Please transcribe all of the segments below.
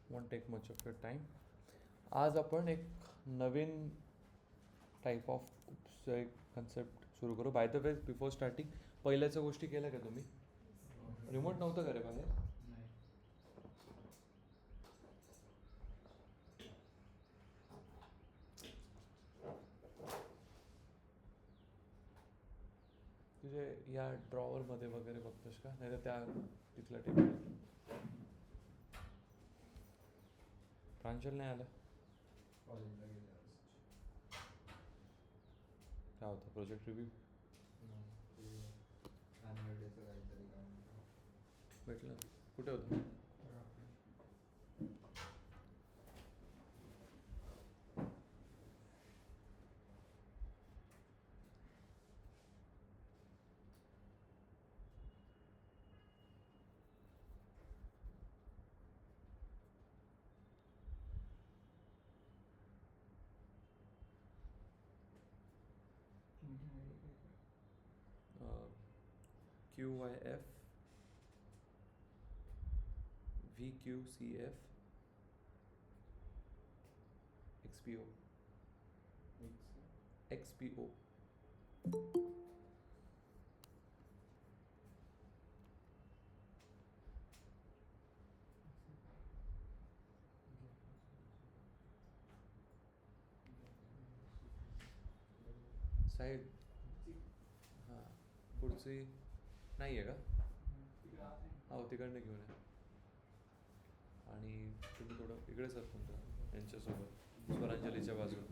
won't take much of your time. आज आपण एक नवीन टाईप ऑफ एक कन्सेप्ट सुरू करू. By the way, before starting, पहिल्याच्या गोष्टी केल्या का तुम्ही? रिमोट नव्हतं का रे बाहेर? तुझे या ड्रॉवरमध्ये वगैरे बघतोस का? नाही तर त्या तिथल्या टेबल. प्रांजल नाही आला. कॉलेजला गेले आज. काय होतं प्रोजेक्ट रिव्ह्यू? एन्युअल डेचं काहीतरी काम भेटलं? कुठे होतं? QYF VQCF XPO XPO. साहेब, हां पुढची नाही आहे का? हो, तिकडनं घेऊन या. आणि तुम्ही थोडं इकडे सरकून जा यांच्यासोबत, स्वरांजलीच्या बाजूला.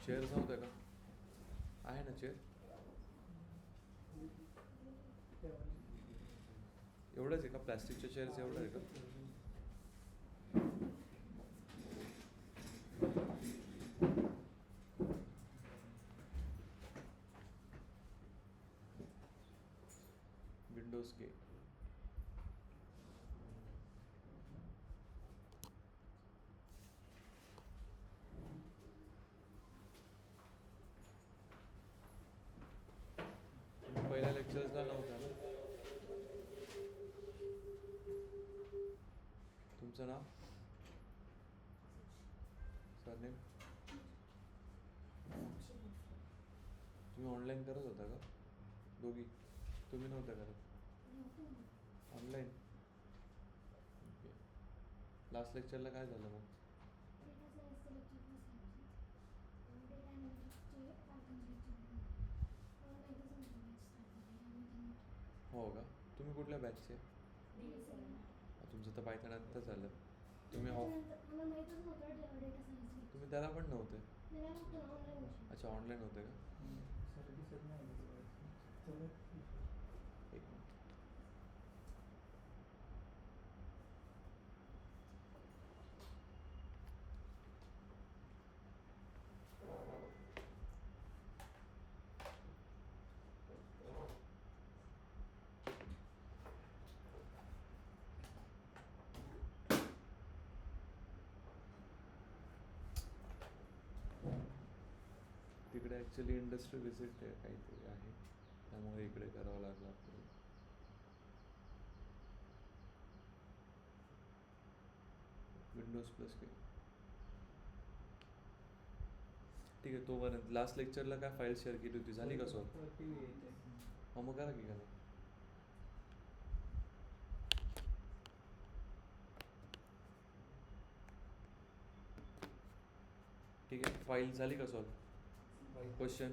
चेअर नव्हत्या का? आहे ना चेअर? एवढंच आहे का? प्लॅस्टिकच्या चेअरचं एवढं आहे का? विंडोज के. पहिल्या लेक्चर्सला नव्हता ना? तुमचं नाव? सरनेम? तुम्ही ऑनलाईन करत होता का दोघी? तुम्ही नव्हता करत ऑनलाईन? ओके. लास्ट लेक्चरला काय झालं मग? हो का? तुम्ही कुठल्या बॅचचे? तुमचं तर पायथन आत्ता झालं. तुम्ही तुम्ही त्याला पण नव्हते? अच्छा, ऑनलाईन होते का? एक मिनिट. तिकडे ॲक्च्युली इंडस्ट्री व्हिजिट आहे काहीतरी आहे, त्यामुळे इकडे करावं लागलं आपल्याला. विंडोज प्लस के. ठीक आहे. तोपर्यंत लास्ट लेक्चरला काय फाईल शेअर केली होती, झाली का सॉल्व? हो, मग करा की करा. ठीक आहे. फाईल झाली का सॉल्व? क्वेश्चन?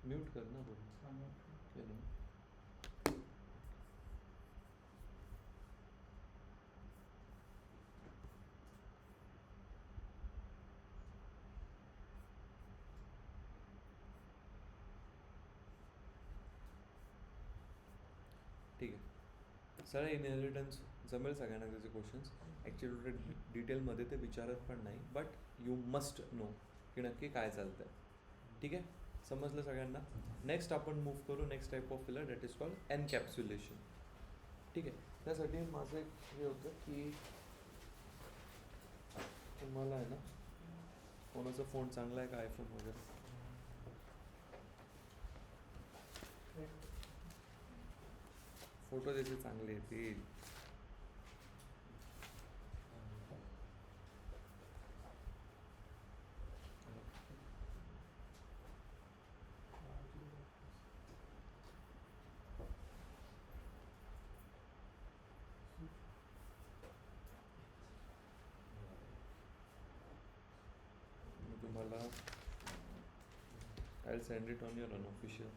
म्यूट कर ना बोल. केलं. ठीक आहे. सर इनहेरिटन्स जमेल सगळ्यांना त्याचे क्वेश्चन्स. ॲक्च्युली डिटेलमध्ये ते विचारत पण नाही, बट यू मस्ट नो की नक्की काय चालतं आहे. ठीक आहे, समजलं सगळ्यांना. नेक्स्ट आपण मूव्ह करू next type of filler, that is called encapsulation. ठीक आहे, त्यासाठी माझं एक हे होतं की तुम्हाला आहे ना, कोणाचा फोन चांगला आहे का, आयफोन वगैरे? फोटो त्याचे चांगले येतील. मी तुम्हाला I will send it on your unofficial.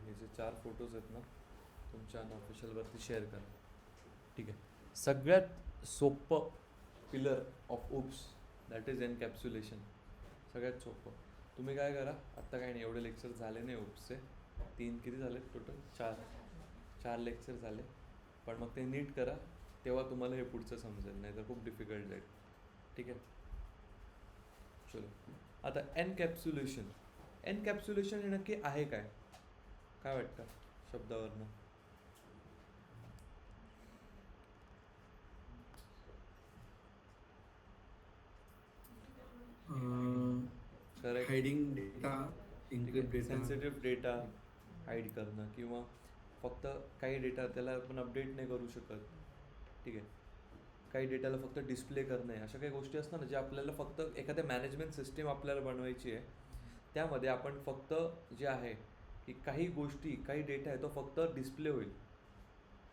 हे जे 4 फोटोज आहेत ना, तुमच्या अनऑफिशियलवरती शेअर करा. ठीक आहे. सगळ्यात सोपं pillar of oops that is encapsulation. सगळ्यात सोपं. तुम्ही काय करा, आत्ता काय नाही, एवढे लेक्चर झाले नाही उप्सचे. 3 किती झाले टोटल? 4 लेक्चर झाले. पण मग ते नीट करा, तेव्हा तुम्हाला हे पुढचं समजेल, नाही तर खूप डिफिकल्ट जाईल. ठीक आहे, चलो. आता एनकॅप्सुलेशन. एनकॅप्सुलेशन हे नक्की आहे काय? काय वाटतं शब्दावरनं? Correct. Hiding data, encrypt data. Sensitive data hide करणं, किंवा फक्त काही डेटा त्याला आपण अपडेट नाही करू शकत. ठीक आहे, काही डेटाला फक्त डिस्प्ले करणं आहे. अशा काही गोष्टी असतात ना, जे आपल्याला फक्त एखाद्या मॅनेजमेंट सिस्टीम आपल्याला बनवायची आहे, त्यामध्ये आपण फक्त जे आहे की काही गोष्टी, काही डेटा आहे तो फक्त डिस्प्ले होईल.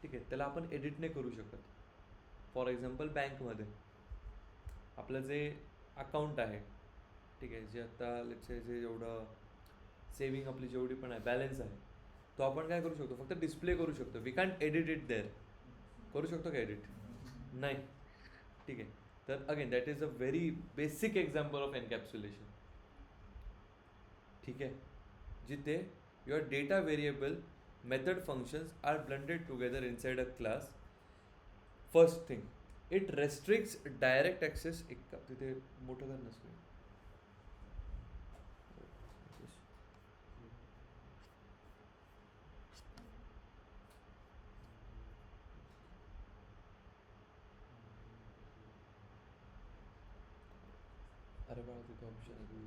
ठीक आहे, त्याला आपण एडिट नाही करू शकत. फॉर एक्झाम्पल बँकमध्ये आपलं जे अकाउंट आहे, ठीक आहे, जे आता लेट्स जे एवढं सेविंग आपली जेवढी पण आहे, बॅलन्स आहे, तो आपण काय करू शकतो, फक्त डिस्प्ले करू शकतो. We can't edit it there. करू शकतो का एडिट? नाही. ठीक आहे, तर again that is a very basic example of encapsulation. ठीक आहे, जिथे your data variable method functions are blended together inside a class. First thing, it restricts direct access. एक का तिथे मोठं कर नसतं. अरे बाळा, तिथे ऑप्शन आहे.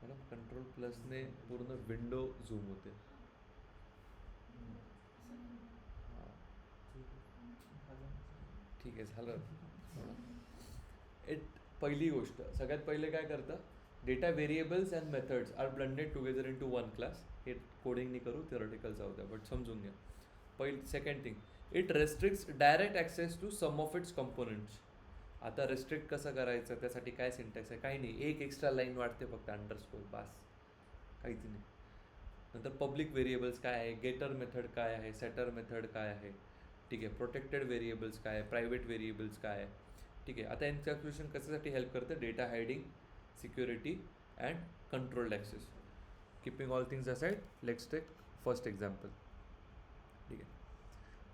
मॅडम कंट्रोल प्लसने पूर्ण विंडो झूम होते. ठीक आहे, झालं. पहिली गोष्ट, सगळ्यात पहिले काय करतं, data variables and methods are blended together into one class. हे कोडिंग नाही करू, थिअरॉटिकल जाऊ द्या, बट समजून घ्या. Second thing, it restricts direct access to some of its components. आता रेस्ट्रिक्ट कसं करायचं, त्यासाठी काय सिंटॅक्स आहे? काही नाही, एक एक्स्ट्रा लाईन वाढते फक्त, अंडरस्कोर, बास, काहीच नाही. नंतर पब्लिक व्हेरिएबल्स काय आहे, गेटर मेथड काय आहे, सेटर मेथड काय आहे, ठीक आहे, प्रोटेक्टेड व्हेरिएबल्स काय आहे, प्रायव्हेट व्हेरिएबल्स काय आहे. ठीक आहे, आता एनकॅप्सुलेशन कशासाठी हेल्प करतं? Data hiding, security and controlled access. Keeping all things aside, let's take first example. ठीक आहे,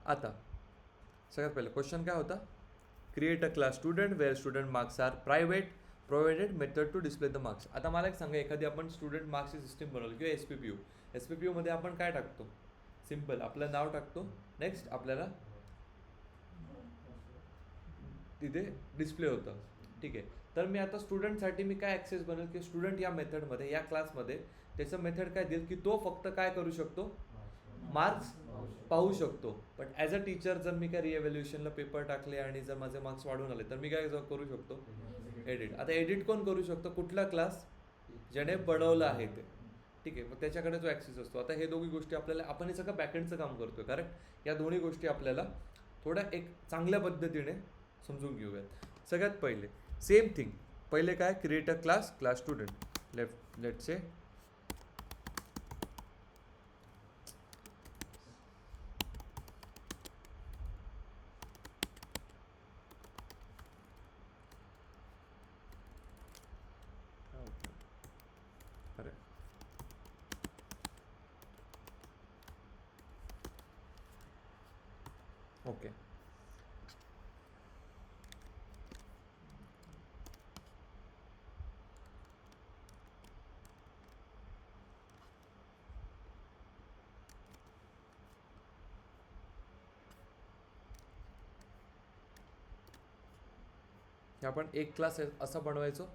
आता सगळ्यात पहिलं क्वेश्चन काय होता? Create a class student where student marks are private, provided method to display the marks. आता मला एक सांगा, एखादी आपण स्टुडंट मार्क्सची सिस्टीम बनवली किंवा SPPU. SPPU मध्ये आपण काय टाकतो? सिम्पल, आपलं नाव टाकतो. नेक्स्ट आपल्याला तिथे डिस्प्ले होतं. ठीक आहे, तर मी आता स्टुडंटसाठी मी काय ॲक्सेस बनवेल की स्टुडंट या मेथडमध्ये, या क्लासमध्ये त्याचं मेथड काय देईल की तो फक्त काय करू शकतो? मार्क्स पाहू शकतो. बट ॲज अ टीचर जर मी काय रिएव्हॅल्युएशनला पेपर टाकले आणि जर माझे मार्क्स वाढून आले, तर मी काय करू शकतो? एडिट. आता एडिट कोण करू शकतो? कुठला क्लास ज्याने बनवलं आहे ते. ठीक आहे, मग त्याच्याकडे जो ॲक्सेस असतो. आता हे दोघी गोष्टी आपल्याला, आपण हे सगळं बॅकएंडचं काम करतोय, कारण या दोन्ही गोष्टी आपल्याला थोड्या एक चांगल्या पद्धतीने समजून घेऊयात. सगळ्यात पहिले सेम थिंग, पहिले काय, create a class student, let say अरे ओके. आपण एक क्लास असा बनवायचो,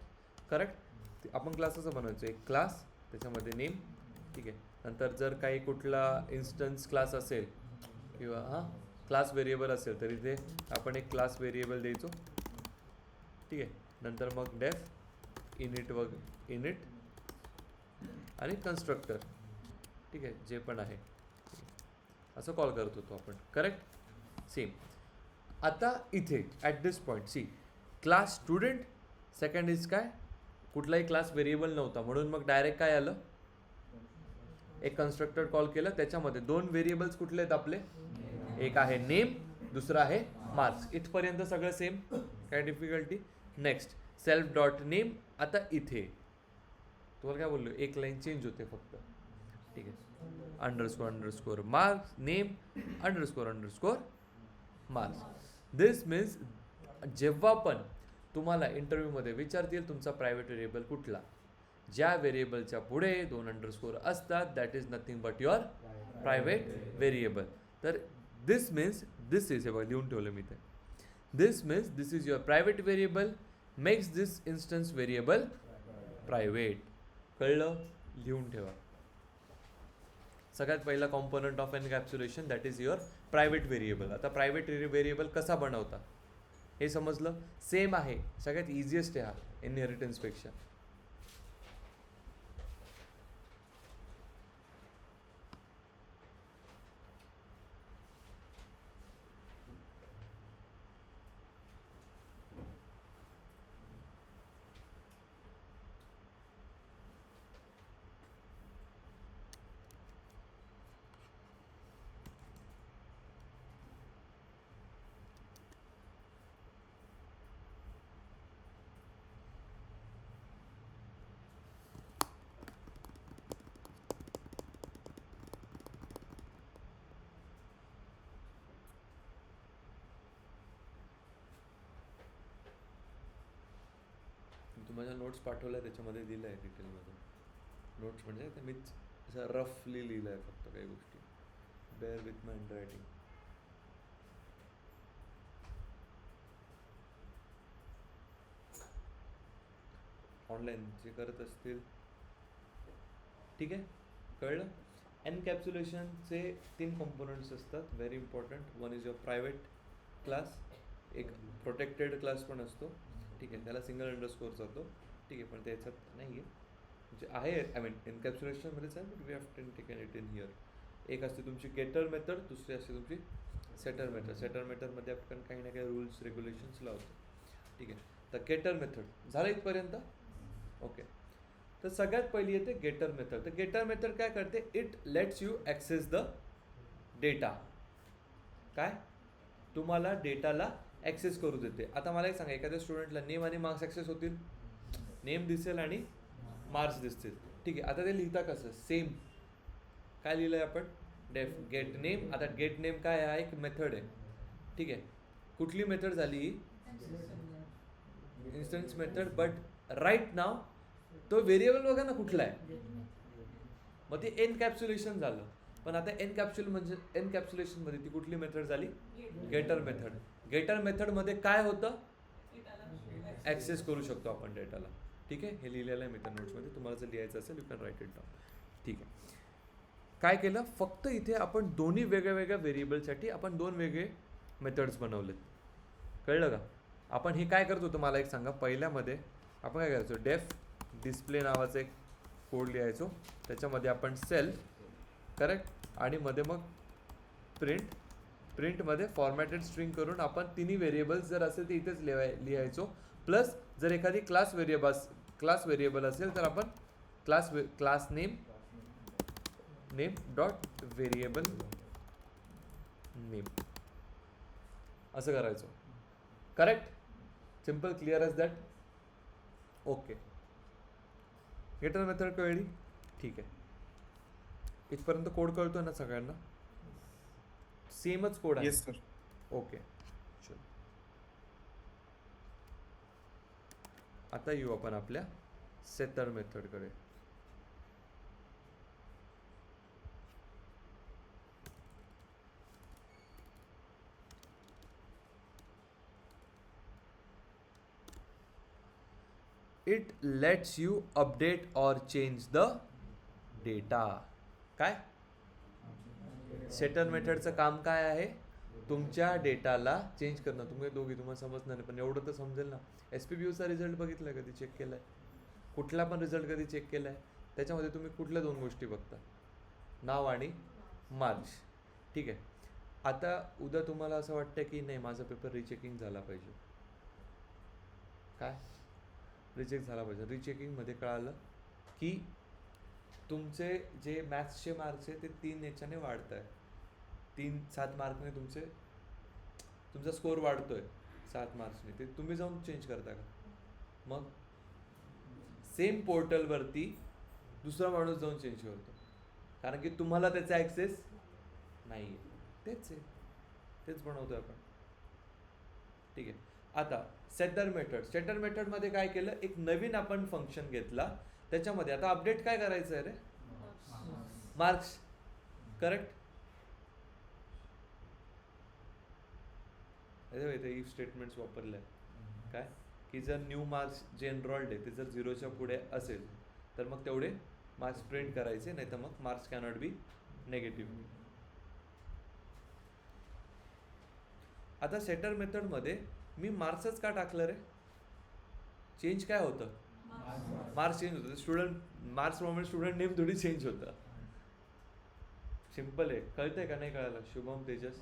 करेक्ट. आपण क्लास असं बनवायचो, एक क्लास त्याच्यामध्ये नेम, ठीक आहे. नंतर जर काही कुठला इन्स्टन्स क्लास असेल किंवा क्लास व्हेरिएबल असेल तर इथे आपण एक क्लास व्हेरिएबल द्यायचो, ठीक आहे. नंतर मग डेफ इनिट आणि कन्स्ट्रक्टर, ठीक आहे, जे पण आहे असं कॉल करत होतो आपण, करेक्ट. सेम आता इथे at this point see class student second is काय, कुठलाही क्लास व्हेरिएबल नव्हता म्हणून मग डायरेक्ट काय आलं, एक कन्स्ट्रक्टर कॉल केलं. त्याच्यामध्ये दोन व्हेरिएबल्स कुठले आहेत आपले, एक आहे नेम, दुसरा आहे मार्क्स. इथपर्यंत सगळं सेम, काय difficulty. Next self dot name. आता इथे तुम्हाला काय बोललो, एक लाईन चेंज होते फक्त, ठीक आहे. Underscore marks name underscore marks. This means जेव्हा पण तुम्हाला इंटरव्ह्यूमध्ये विचारतील तुमचा प्रायव्हेट व्हेरिएबल कुठला, ज्या व्हेरिएबलच्या पुढे 2 अंडरस्कोर असतात that is nothing but your private variable. तर दिस मीन्स दिस इज, हे बघा लिहून ठेवलं मी ते, this means this is your private variable makes this instance variable private. कळलं, लिहून ठेवा. सगळ्यात पहिला component of encapsulation that is your private variable. आता प्रायव्हेट व्हेरिएबल कसा बनवता हे समजलं. सेम आहे, सगळ्यात इझिएस्ट आहे हा इनहेरिटन्सपेक्षा. तुम्हाला नोट्स पाठवल्या त्याच्यामध्ये दिलं आहे डिटेलमध्ये. नोट्स म्हणजे ते मीच असं रफली लिहिलं आहे फक्त काही गोष्टी. Bear with my handwriting. Online जे करत असतील, ठीक आहे, कळलं. एनकॅप्सुलेशनचे 3 कॉम्पोनंट्स असतात, very important. One is your private class, एक प्रोटेक्टेड क्लास पण असतो, ठीक आहे, त्याला सिंगल अंडरस्कोर जातो, ठीक आहे, पण त्याच्यात नाही आहे, म्हणजे आहे आय मीन एनकॅप्सुलेशनमध्येच आहे, but we have taken it in here. एक असते तुमची गेटर मेथड, दुसरी असते तुमची सेटर मेथड. सेटर मेथडमध्ये आपण काही ना काही रूल्स रेग्युलेशन्स लावतो, ठीक आहे. तर गेटर मेथड झालं इथपर्यंत, ओके. तर सगळ्यात पहिली येते गेटर मेथड. तर गेटर मेथड काय करते, it lets you access the data. काय, तुम्हाला डेटाला ॲक्सेस करू देते. आता मला एक सांगा, एखाद्या स्टुडंटला नेम आणि मार्क्स ॲक्सेस होतील, नेम दिसेल आणि मार्क्स दिसतील, ठीक आहे. आता ते लिहिता कसं, सेम काय लिहिलं आहे आपण, डेफ गेट नेम. आता गेट नेम काय आहे, एक मेथड आहे, ठीक आहे. कुठली मेथड झाली, इन्स्टन्स मेथड. बट राईट नाव तो व्हेरिएबल बघा ना कुठला आहे, मग ते एनकॅप्सुलेशन झालं. पण आता एनकॅप्सुलेशनमध्ये ती कुठली मेथड झाली, गेटर मेथड. गेटर मेथडमध्ये काय होतं, ॲक्सेस करू शकतो आपण डेटाला, ठीक आहे. हे लिहिलेलं आहे मी त्या नोट्समध्ये, तुम्हाला जर लिहायचं असेल you can write it down, ठीक आहे. काय केलं, फक्त इथे आपण दोन्ही वेगळ्या वेगळ्या व्हेरिएबलसाठी आपण 2 वेगळे मेथड्स बनवलेत. कळलं का. आपण हे काय करत होतो मला एक सांगा, पहिल्यामध्ये आपण काय करायचो, डेफ डिस्प्ले नावाचा एक कोड लिहायचो, त्याच्यामध्ये आपण सेल्फ, करेक्ट, आणि मध्ये मग प्रिंट प्रिंटमध्ये फॉर्मॅटेड स्ट्रिंग करून आपण तिन्ही व्हेरिएबल्स जर असेल तर इथेच लिहायचो. प्लस जर एखादी क्लास व्हेरिएबल असेल तर आपण class name dot variable name असं करायचो. Correct? Simple, clear as that. Okay, getter method कळली? ठीक आहे. इथपर्यंत कोड कळतोय ना सगळ्यांना? सेमच कोड आहे. Yes sir. ओके, चलो. आता येऊ आपण आपल्या सेटर मेथडकडे. इट लेट्स यू अपडेट और चेंज द डेटा. काय सेटर मेथडचं काम काय आहे? तुमच्या डेटाला चेंज करणं. तुम्हाला समजणार नाही पण एवढं तर समजेल ना. SPPUचा रिझल्ट बघितलाय कधी? चेक केलाय? कुठला पण रिझल्ट कधी चेक केलाय? त्याच्यामध्ये तुम्ही कुठल्या दोन गोष्टी बघता? नाव आणि मार्क्स. ठीक आहे. आता उद्या तुम्हाला असं वाटतं की नाही माझा पेपर रिचेकिंग झाला पाहिजे. काय रिचेक झाला पाहिजे? रिचेकिंगमध्ये कळालं की तुमचे जे मॅथ्सचे मार्क्स आहे ते 3 याच्याने वाढत आहे. 7 मार्कने तुमचा स्कोअर वाढतोय 7 मार्क्सने. ते तुम्ही जाऊन चेंज करता का? मग सेम पोर्टलवरती दुसरा माणूस जाऊन चेंज करतो कारण की तुम्हाला त्याचा ॲक्सेस नाही आहे. तेच आहे, तेच बनवतोय आपण. ठीक आहे. आता सेटर मेथडमध्ये काय केलं? एक नवीन आपण फंक्शन घेतला. त्याच्यामध्ये आता अपडेट काय करायचं आहे रे? मार्क्स. करेक्ट? इथे इफ स्टेटमेंट्स वापरलंय. काय की जर न्यू मार्क्स जे एनरोल्ड आहे ते जर 0च्या पुढे असेल तर मग तेवढे मार्क्स प्रिंट करायचे, नाही तर मग मार्क्स कॅनॉट बी नेगेटिव्ह. आता सेटर मेथडमध्ये मी मार्क्सच का टाकलं रे? चेंज काय होतं? मार्क्स चेंज होतं. स्टुडंट मार्क्स प्रमाणे स्टुडंट नेम थोडी चेंज होतं. सिम्पल आहे. कळतंय का नाही कळालं? शुभम, तेजस,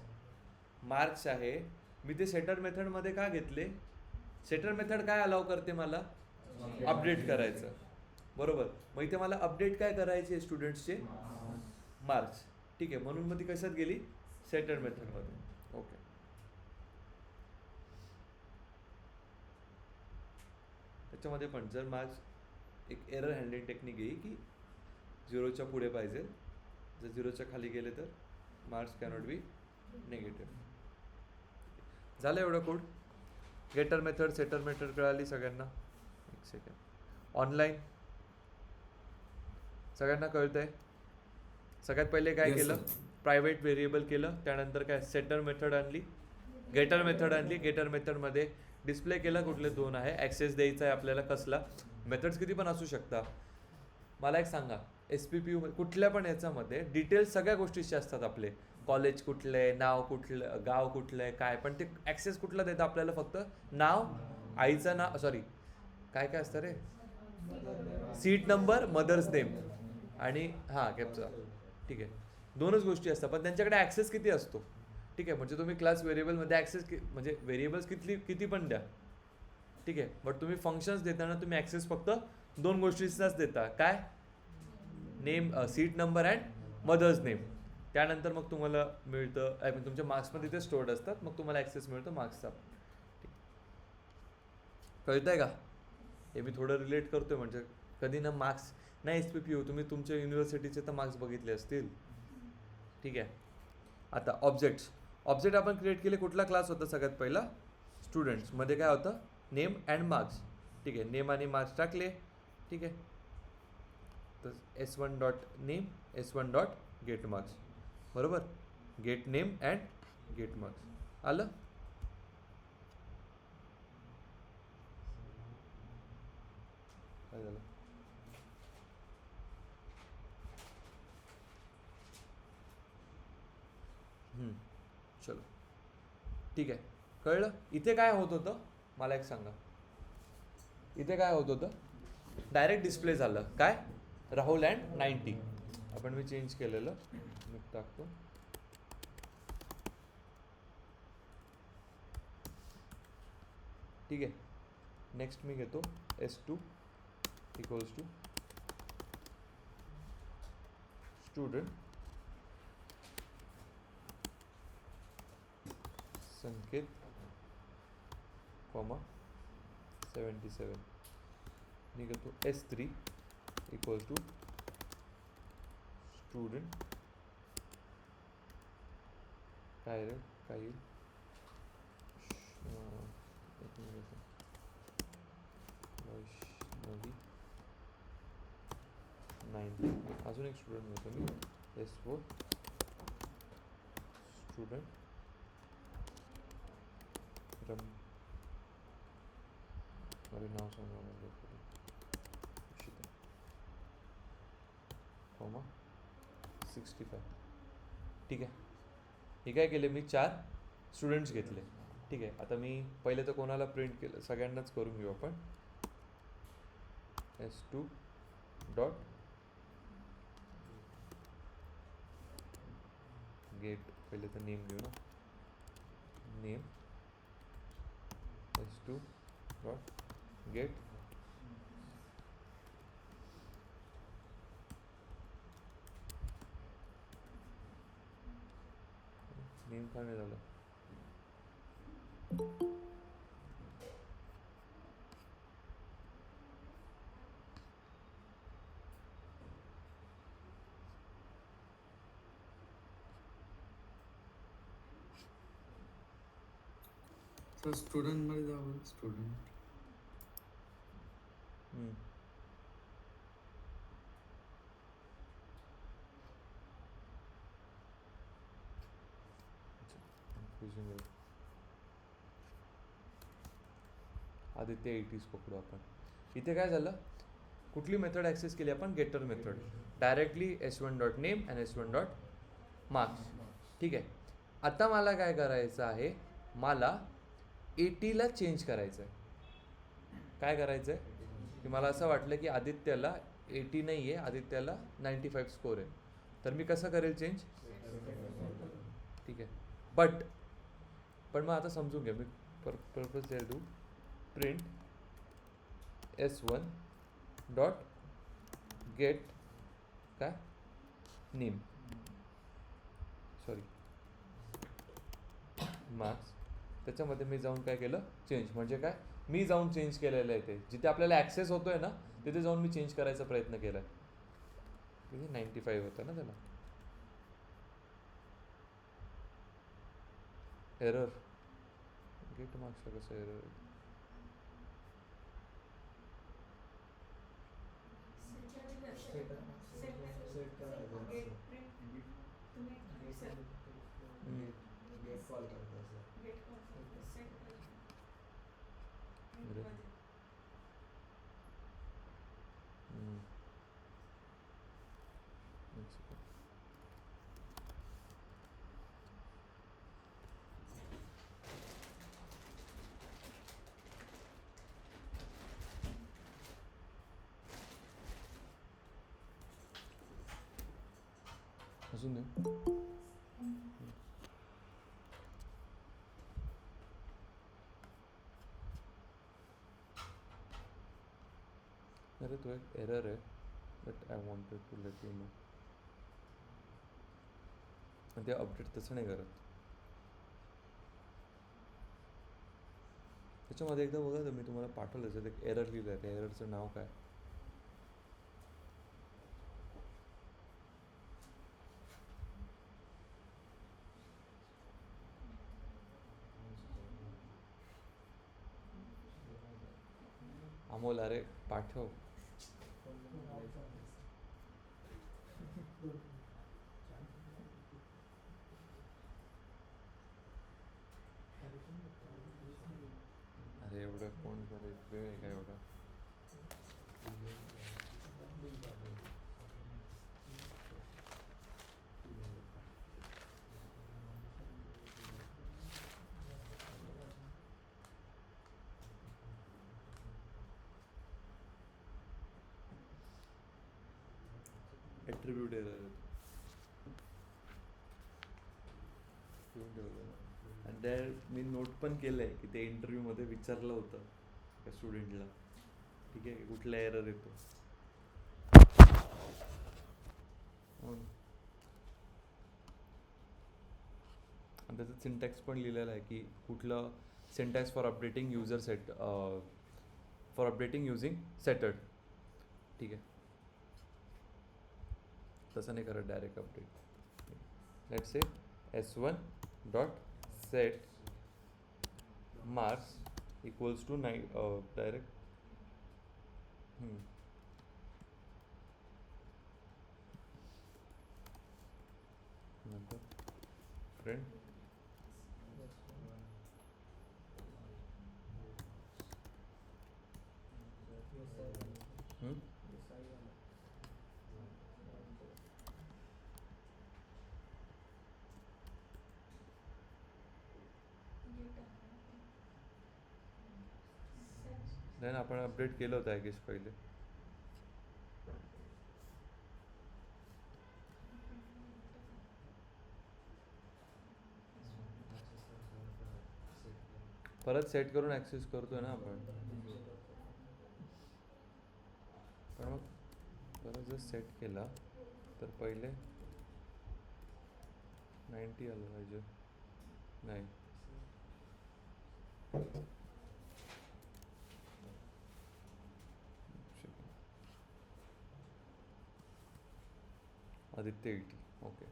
मार्क्स आहे. मी ते सेटर मेथडमध्ये का घेतले? सेटर मेथड काय अलाउ करते मला? अपडेट करायचं. बरोबर. मग इथे मला अपडेट काय करायचे? स्टुडंट्सचे मार्क्स. ठीक आहे. म्हणून मग ती कशात गेली? सेटर मेथडमध्ये. ओके. त्याच्यामध्ये पण जर मार्क्स एक एरर हँडलिंग टेक्निक आहे की 0च्या पुढे पाहिजे. जर 0च्या खाली गेले तर मार्क्स कॅनॉट बी नेगेटिव्ह. झालं एवढं code? Getter method, setter method कळाली सगळ्यांना? एक सेकंड. ऑनलाईन सगळ्यांना कळतंय? सगळ्यात पहिले काय Yes, केलं? sir. प्रायव्हेट व्हेरिएबल केलं. त्यानंतर काय? सेटर मेथड आणली, गेटर मेथड आणली. गेटर मेथडमध्ये डिस्प्ले केलं कुठले 2 आहे. ॲक्सेस द्यायचा आहे आपल्याला कसला? मेथड्स किती पण असू शकता. मला एक सांगा, SPPU कुठल्या पण याच्यामध्ये डिटेल्स सगळ्या गोष्टीचे असतात आपले. कॉलेज कुठलं आहे, नाव कुठलं, गाव कुठलं आहे, काय. पण ते ॲक्सेस कुठला देतं आपल्याला? फक्त नाव, आईचं नाव, सॉरी काय काय असतं रे? सीट नंबर, मदर्स नेम आणि कॅप्चा. ठीक आहे. 2च गोष्टी असतात पण त्यांच्याकडे ॲक्सेस किती असतो? ठीक आहे. म्हणजे तुम्ही क्लास व्हेरिएबलमध्ये ॲक्सेस म्हणजे व्हेरिएबल्स किती पण द्या. ठीक आहे. बट तुम्ही फंक्शन्स देताना तुम्ही ॲक्सेस फक्त 2 गोष्टींचाच देता. काय? Name, seat number and mother's name. त्यानंतर मग तुम्हाला मिळतं तुमच्या मार्क्समध्ये ते स्टोर्ड असतात. मग तुम्हाला ॲक्सेस मिळतो मार्क्सचा. कळतंय का? हे मी थोडं रिलेट करतोय म्हणजे कधी ना मार्क्स नाही SPPU तुम्ही तुमच्या युनिव्हर्सिटीचे तर मार्क्स बघितले असतील. ठीक आहे. आता ऑब्जेक्ट आपण क्रिएट केले. कुठला क्लास होता सगळ्यात पहिला? स्टुडंट्स. मध्ये काय होतं? Name and marks. ठीक आहे. नेम आणि मार्क्स टाकले. ठीक आहे. तर S1 dot name, S1 dot get marks. बरोबर. Get name and get marks. आलं? काय झालं? चलो ठीक आहे. कळलं? इथे काय होत होतं मला एक सांगा. इथे काय होत होतं? डायरेक्ट डिस्प्ले झालं. काय? राहुल अँड 90. आपण मी चेंज केलेलं मी टाकतो. ठीक आहे. नेक्स्ट मी घेतो S2 equals to student Sanket comma 77. मी घेतो S3 इक्वल्स टू स्टुडंट काय रे काय येईल एक मिनिट घेतो. वैष्णवी 9. अजून एक स्टुडंट घेतो मी S4 स्टुडंट अरे नाव सांगा कॉमा 65. ठीक आहे. हे काय केले मी 4 स्टुडंट्स घेतले. ठीक आहे. आता मी पहिले तर कोणाला प्रिंट केलं सगळ्यांनाच करून घेऊ आपण. S2 डॉट गेट पहिले तर नेम घेऊ ना. Name S2 dot gate name का नाही झालं. सर स्टुडंट मध्ये जावं. स्टुडंट आदित्य 80s पकडू आपण. इथे काय झालं कुठली मेथड ॲक्सेस केली आपण getter method directly S1 dot name आणि S1 डॉट मार्क्स. ठीक आहे. आता मला काय करायचं आहे मला 80ला चेंज करायचं आहे. काय करायचं आहे की मला असं वाटलं की आदित्यला 80 नाही आहे आदित्यला 95 स्कोर आहे. तर मी कसं करेल चेंज. ठीक आहे. पण मग आता समजून घ्या मी पर्पज देऊ प्रिंट S1 डॉट गेट काय नेम सॉरी मार्क्स. त्याच्यामध्ये मी जाऊन काय केलं चेंज म्हणजे काय मी जाऊन चेंज केलेलं आहे ते जिथे आपल्याला ॲक्सेस होतो आहे ना तिथे जाऊन मी चेंज करायचा प्रयत्न केला आहे. तिथे 95 होतं ना त्याला. एरर गेट मार्क्सला कसं एरर गेट कॉल करतो सर. अजून नाही. अरे तो एक एरर आहे but I wanted to let you know. ते अपडेट तसं नाही करत. त्याच्यामध्ये एकदा बघा तर मी तुम्हाला पाठवलं त्याच्यात एक एरर लिहिलं आहे. त्या एररचं नाव काय अमोल अरे पाठव. अरे एवढं कोण करेल वेळ आहे का एवढा. ॲट्रिब्यूट एरर ठेवून ठेवलं आणि आणि मी नोट पण केलं आहे की ते इंटरव्ह्यूमध्ये विचारलं होतं त्या स्टुडंटला, ठीक आहे, कुठला एरर येतो. आणि त्याचं सिंटॅक्स पण लिहिलेलं आहे की कुठलं syntax for updating user set for updating using set, ठीक आहे. तसं नाही करत direct update. Let's say S1 dot set marks equals to 9 direct नंतर प्रिंट देन आपण अपडेट केलं होतं आय गेस पहिले. परत सेट करून ॲक्सेस करतोय ना आपण, पण मग परत जर सेट केला तर पहिले 90 आलं पाहिजे. नाही, आदित्य 80, ओके,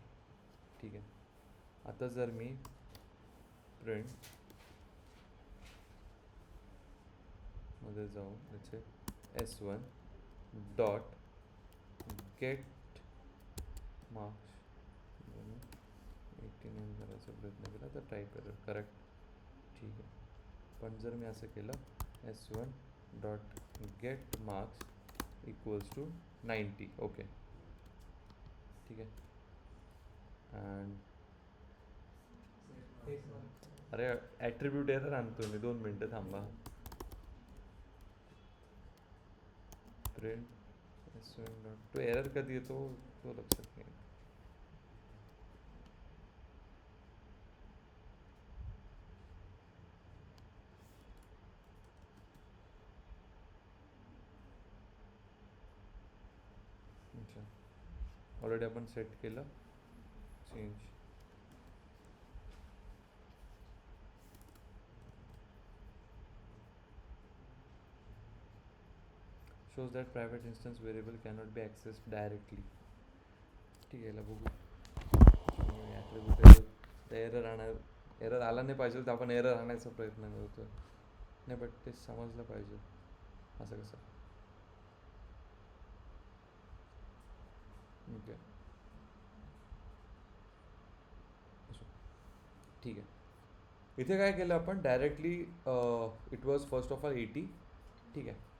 ठीक आहे. आता जर मी प्रिंट मध्ये जाऊन त्याचे S1 डॉट गेट मार्क्स 89 करायचा प्रयत्न केला तर टाईप एरर करेक्ट, ठीक आहे. पण जर मी असं केलं S1 dot get marks equals to 90, okay, ठीक आहे. अँड अरे ॲट्रिब्यूट एरर आणतो मी, 2 मिनटं थांबा. प्रिंट S1 डॉट, तो एरर कधी येतो तो लक्षात नाही. अच्छा, ऑलरेडी आपण सेट केलं. Change shows that private instance variable cannot be accessed directly, ठीक आहे. याला बघू ॲट्रिब्यूट एरर आला नाही पाहिजे तर आपण एरर आणायचा प्रयत्न करतो नाही, बट ते समजलं पाहिजे असं कसं. ओके, ठीक आहे. इथे काय केलं आपण directly, it was first of all 80, ठीक आहे.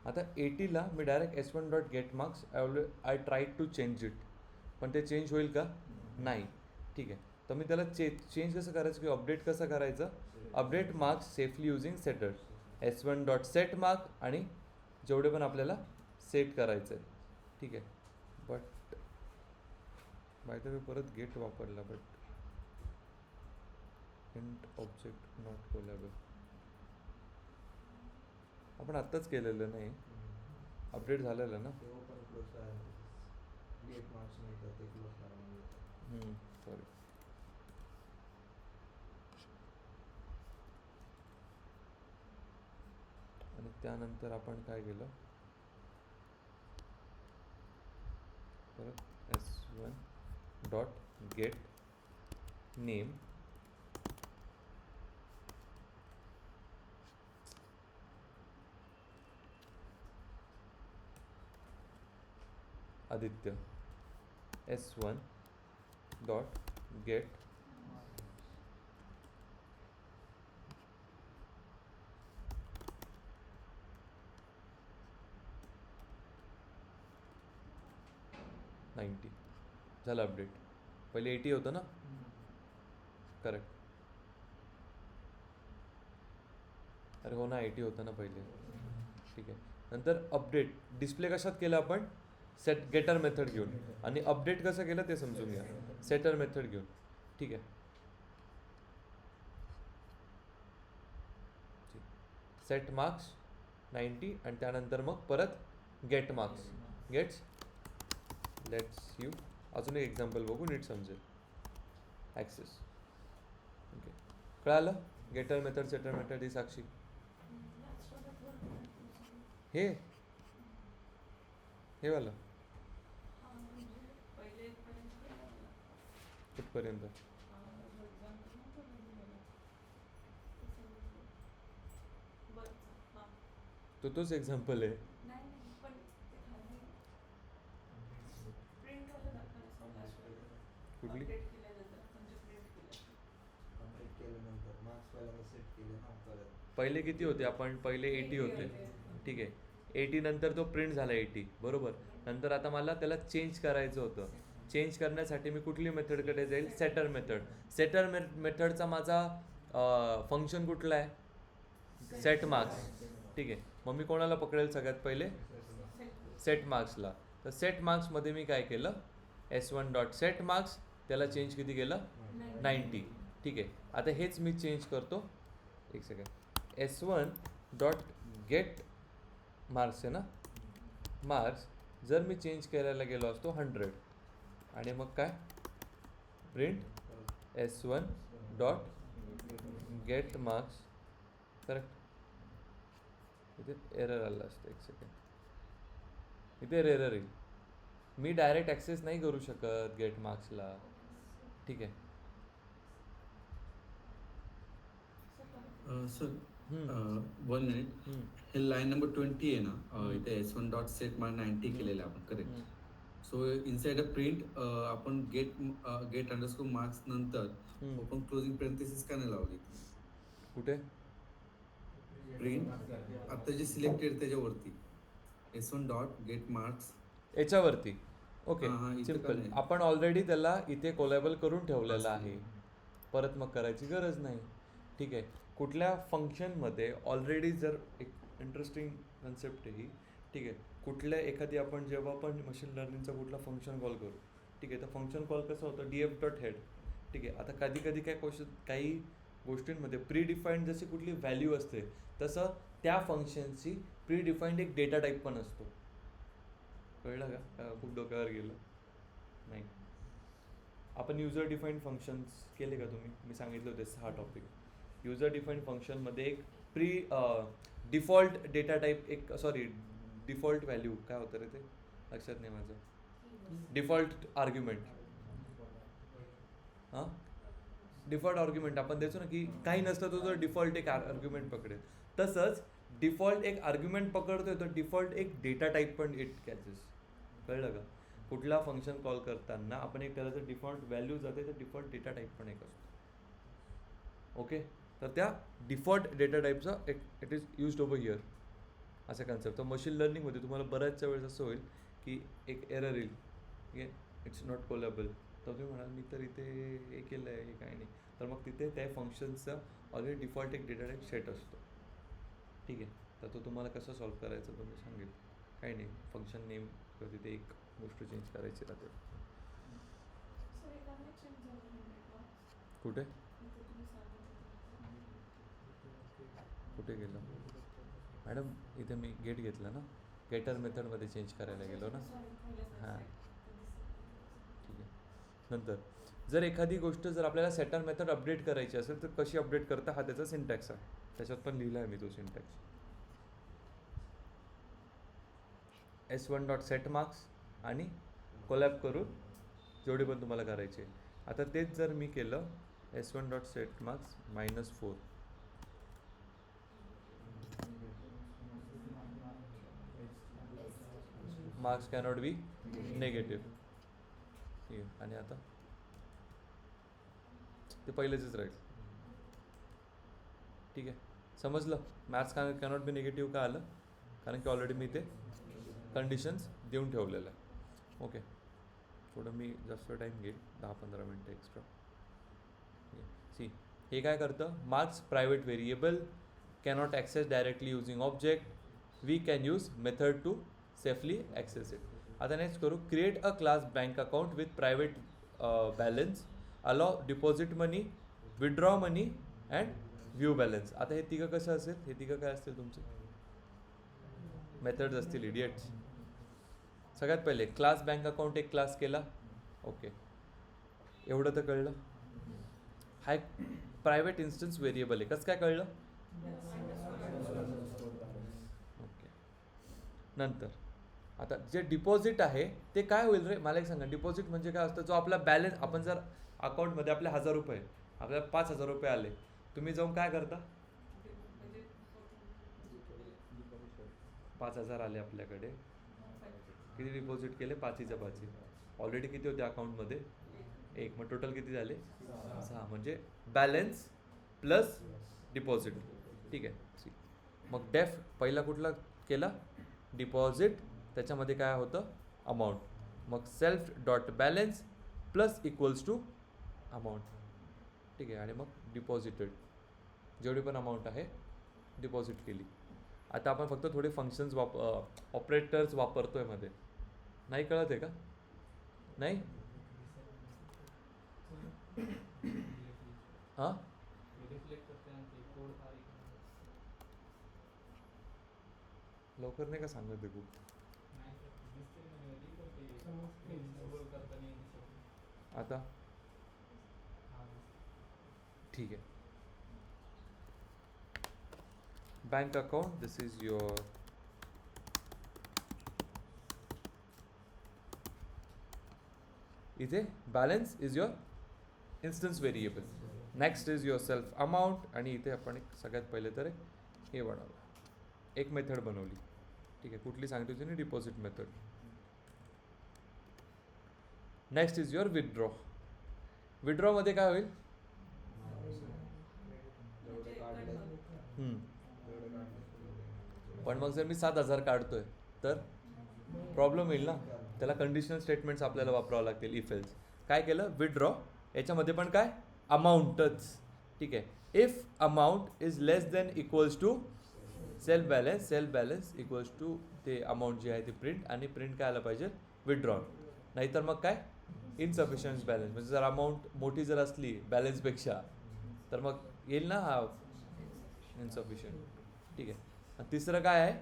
आता 80ला मी direct S1 dot get marks I tried to change it, पण ते चेंज होईल का? नाही, ठीक आहे. तर मी त्याला चेंज कसं करायचं की अपडेट कसं करायचं, update marks safely using setter S1 dot set mark आणि जेवढे पण आपल्याला सेट करायचं आहे, ठीक आहे. बट बाय द वे परत गेट वापरला, बट इंट ऑब्जेक्ट नॉट कोलॅबल आपण आत्ताच केलेलं नाही, अपडेट झालेलं ना. सॉरी. आणि त्यानंतर आपण काय केलं, परत S1 dot gate name Aditya, S1 dot gate झालं अपडेट. पहिले 80 होतं ना, करेक्ट. अरे हो ना, 80 होतं ना पहिले, ठीक आहे. नंतर अपडेट डिस्प्ले कशात केलं आपण, सेट गेटर मेथड घेऊन, आणि अपडेट कसं केलं ते समजून घ्या, सेटर मेथड घेऊन, ठीक आहे. सेट मार्क्स 90 आणि त्यानंतर मग परत get marks gets lets you अजून एक एक्झाम्पल बघू नीट समजेल ॲक्सेस ओके कळालं गेटर मेथड सेटर मेथड ही साक्षी हे हे वाला कुठपर्यंत तो तोच एक्झाम्पल आहे कुठली कंप्लीट केल्यानंतर मार्क्स पहिल्यांदा सेट केले ना परत पहिले किती होते आपण पहिले 80 होते ठीक आहे 80 नंतर तो प्रिंट झाला 80 बरोबर नंतर आता मला त्याला चेंज करायचं होतं चेंज करण्यासाठी मी कुठली मेथडकडे जाईल सेटर मेथडचा माझा फंक्शन कुठला आहे सेट मार्क्स ठीक आहे मग मी कोणाला पकडेल सगळ्यात पहिले सेट मार्क्सला तर सेट मार्क्समध्ये मी काय केलं S1 डॉट सेट मार्क्स त्याला चेंज किती केलं 90 ठीक आहे आता हेच मी चेंज करतो एक second S1 dot get marks आहे ना मार्क्स जर मी चेंज करायला गेलो असतो 100 आणि मग काय print S1 dot get marks correct इथे एरर आलं असतं एक सेकंड इथे एरर येईल मी डायरेक्ट ॲक्सेस नाही करू शकत गेट मार्क्सला ठीक आहे सर 1 मिनिट हे लाईन नंबर 20 आहे ना इथे S1 डॉट सेट मार्क 90 केलेलं आहे आपण correct so inside a print आपण गेट अंडरस्कोर मार्क्स नंतर आपण क्लोजिंग पॅरेंथेसिस का नाही लावली कुठे प्रिंट आता जे सिलेक्टेड त्याच्यावरती S1 डॉट गेट मार्क्स याच्यावरती ओके हा, इथं सिम्पल का नाही? आपण ऑलरेडी त्याला इथे कोलॅबल करून ठेवलेलं आहे परत मग करायची गरज नाही ठीक आहे कुठल्या फंक्शनमध्ये ऑलरेडी जर एक इंटरेस्टिंग कन्सेप्ट आहे ही ठीक आहे कुठल्या एखादी आपण जेव्हा आपण मशीन लर्निंगचा कुठला फंक्शन कॉल करू ठीक आहे तर फंक्शन कॉल कसं होतं DF डॉट हेड ठीक आहे आता कधी कधी काय काही गोष्टींमध्ये प्री डिफाईंड जशी कुठली व्हॅल्यू असते तसं त्या फंक्शनची प्री डिफाईंड एक डेटा टाईप पण असतो कळलं का खूप डोक्यावर गेलं नाही आपण युजर डिफाईंड फंक्शन्स केले का तुम्ही मी सांगितलं होते 6 टॉपिक युजर डिफाईंड फंक्शनमध्ये एक प्री डिफॉल्ट डेटा टाईप एक सॉरी डिफॉल्ट व्हॅल्यू काय होतं रे ते लक्षात नाही माझं डिफॉल्ट आर्ग्युमेंट हां डिफॉल्ट आर्ग्युमेंट आपण द्यायचो ना की काही नसतं तो जर डिफॉल्ट एक आर्ग्युमेंट पकडेल तसंच डिफॉल्ट एक आर्ग्युमेंट पकडतोय तर डिफॉल्ट एक डेटा टाईप पण इट कॅचेस कळलं का कुठला फंक्शन कॉल करताना आपण एक त्याला जर डिफॉल्ट व्हॅल्यू जाते तर डिफॉल्ट डेटा टाईप पण एक असतो ओके तर त्या डिफॉल्ट डेटा टाईपचा एक it is used over here असा कन्सेप्ट तर मशीन लर्निंगमध्ये तुम्हाला बऱ्याचशा वेळेस असं होईल की एक एरर येईल ठीक आहे इट्स नॉट कोलेबल तर तुम्ही म्हणाल मी तर इथे हे केलं आहे हे काय नाही तर मग तिथे त्या फंक्शनचा ऑलरेडी डिफॉल्ट एक डेटा टाईप सेट असतो ठीक आहे तर तो तुम्हाला कसं सॉल्व्ह करायचं तुम्ही सांगेल काही नाही फंक्शन नेम किंवा तिथे एक गोष्ट चेंज करायची राहते कुठे कुठे गेलो मॅडम इथे मी गेट घेतलं ना गेटर मेथडमध्ये चेंज करायला गेलो ना हां ठीक आहे नंतर जर एखादी गोष्ट जर आपल्याला सेटर मेथड अपडेट करायची असेल तर कशी अपडेट करता हा त्याचा सिंटॅक्स आहे त्याच्यात पण लिहिला आहे मी तो syntax S1 dot set marks आणि कोलॅब करून जेवढे पण तुम्हाला करायचे आता तेच जर मी केलं S1 dot set marks -4 marks cannot be negative ठीक आहे आणि आता ते पहिलेच राहील ठीक आहे समजलं मॅथ्स कॅनॉट बी निगेटिव्ह का आलं कारण की ऑलरेडी मी ते कंडिशन्स देऊन ठेवलेलं आहे ओके थोडं मी जास्त टाईम घेईल 10-15 मिनटं एक्स्ट्रा सी हे काय करतं marks private variable cannot access directly using object we can use method to safely access it आता नेक्स्ट करू create a class bank account with private balance allow deposit money, withdraw money and view balance. आता हे तिघं कसं असेल, हे तिघं काय असतील तुमचे मेथड्स असतील इडियट्स. सगळ्यात पहिले क्लास बँक अकाउंट एक क्लास केला, ओके, एवढं तर कळलं. हा एक प्रायव्हेट इन्स्टन्स व्हेरिएबल आहे, कसं काय कळलं? ओके. नंतर आता जे डिपॉझिट आहे ते काय होईल रे, मला एक सांगा. डिपॉझिट म्हणजे काय असतं, जो आपला बॅलन्स, आपण जर अकाउंटमध्ये आपले 1000 रुपये, आपल्याला 5000 रुपये आले, तुम्ही जाऊन काय करता? 5000 आले आपल्याकडे, किती डिपॉझिट केले? 5 ऑलरेडी किती होते अकाउंटमध्ये? 1. मग टोटल किती झाले? 6. म्हणजे बॅलन्स प्लस डिपॉझिट. ठीक आहे. मग डेफ पहिला कुठला केला? डिपॉझिट, त्याच्यामध्ये काय होतं? अमाऊंट. मग self dot balance plus equals to amount. ठीक आहे. आणि मग डिपॉझिटेड, जेवढी पण अमाऊंट आहे डिपॉझिट केली. आता आपण फक्त थोडे फंक्शन्स ऑपरेटर्स वापरतोय मध्ये. नाही कळत आहे का? नाही? हां, लवकर नाही का सांगत आहे खूप. आता ठीक आहे. Bank account, this is your इथे balance is your instance variable. Next is your self amount. आणि इथे आपण एक सगळ्यात पहिले तर हे बनवलं, एक मेथड बनवली. ठीक आहे. कुठली सांगते होती ना? Deposit method. Next is your withdraw. विथड्रॉमध्ये काय होईल? पण मग जर मी 7000 काढतोय तर प्रॉब्लेम येईल ना. त्याला कंडिशनल स्टेटमेंट्स आपल्याला वापरावं लागतील. If else. काय केलं? विथड्रॉ. याच्यामध्ये पण काय? अमाऊंटच. ठीक आहे. If amount is less than equals to self balance, self balance equals to ते अमाऊंट जी आहे ती प्रिंट, आणि प्रिंट काय आलं पाहिजे? विथड्रॉ. नाहीतर मग काय? Insufficient balance. म्हणजे जर अमाऊंट मोठी जर असली बॅलन्सपेक्षा तर मग येईल ना हा इनसफिशियंट. ठीक आहे. आणि तिसरं काय आहे?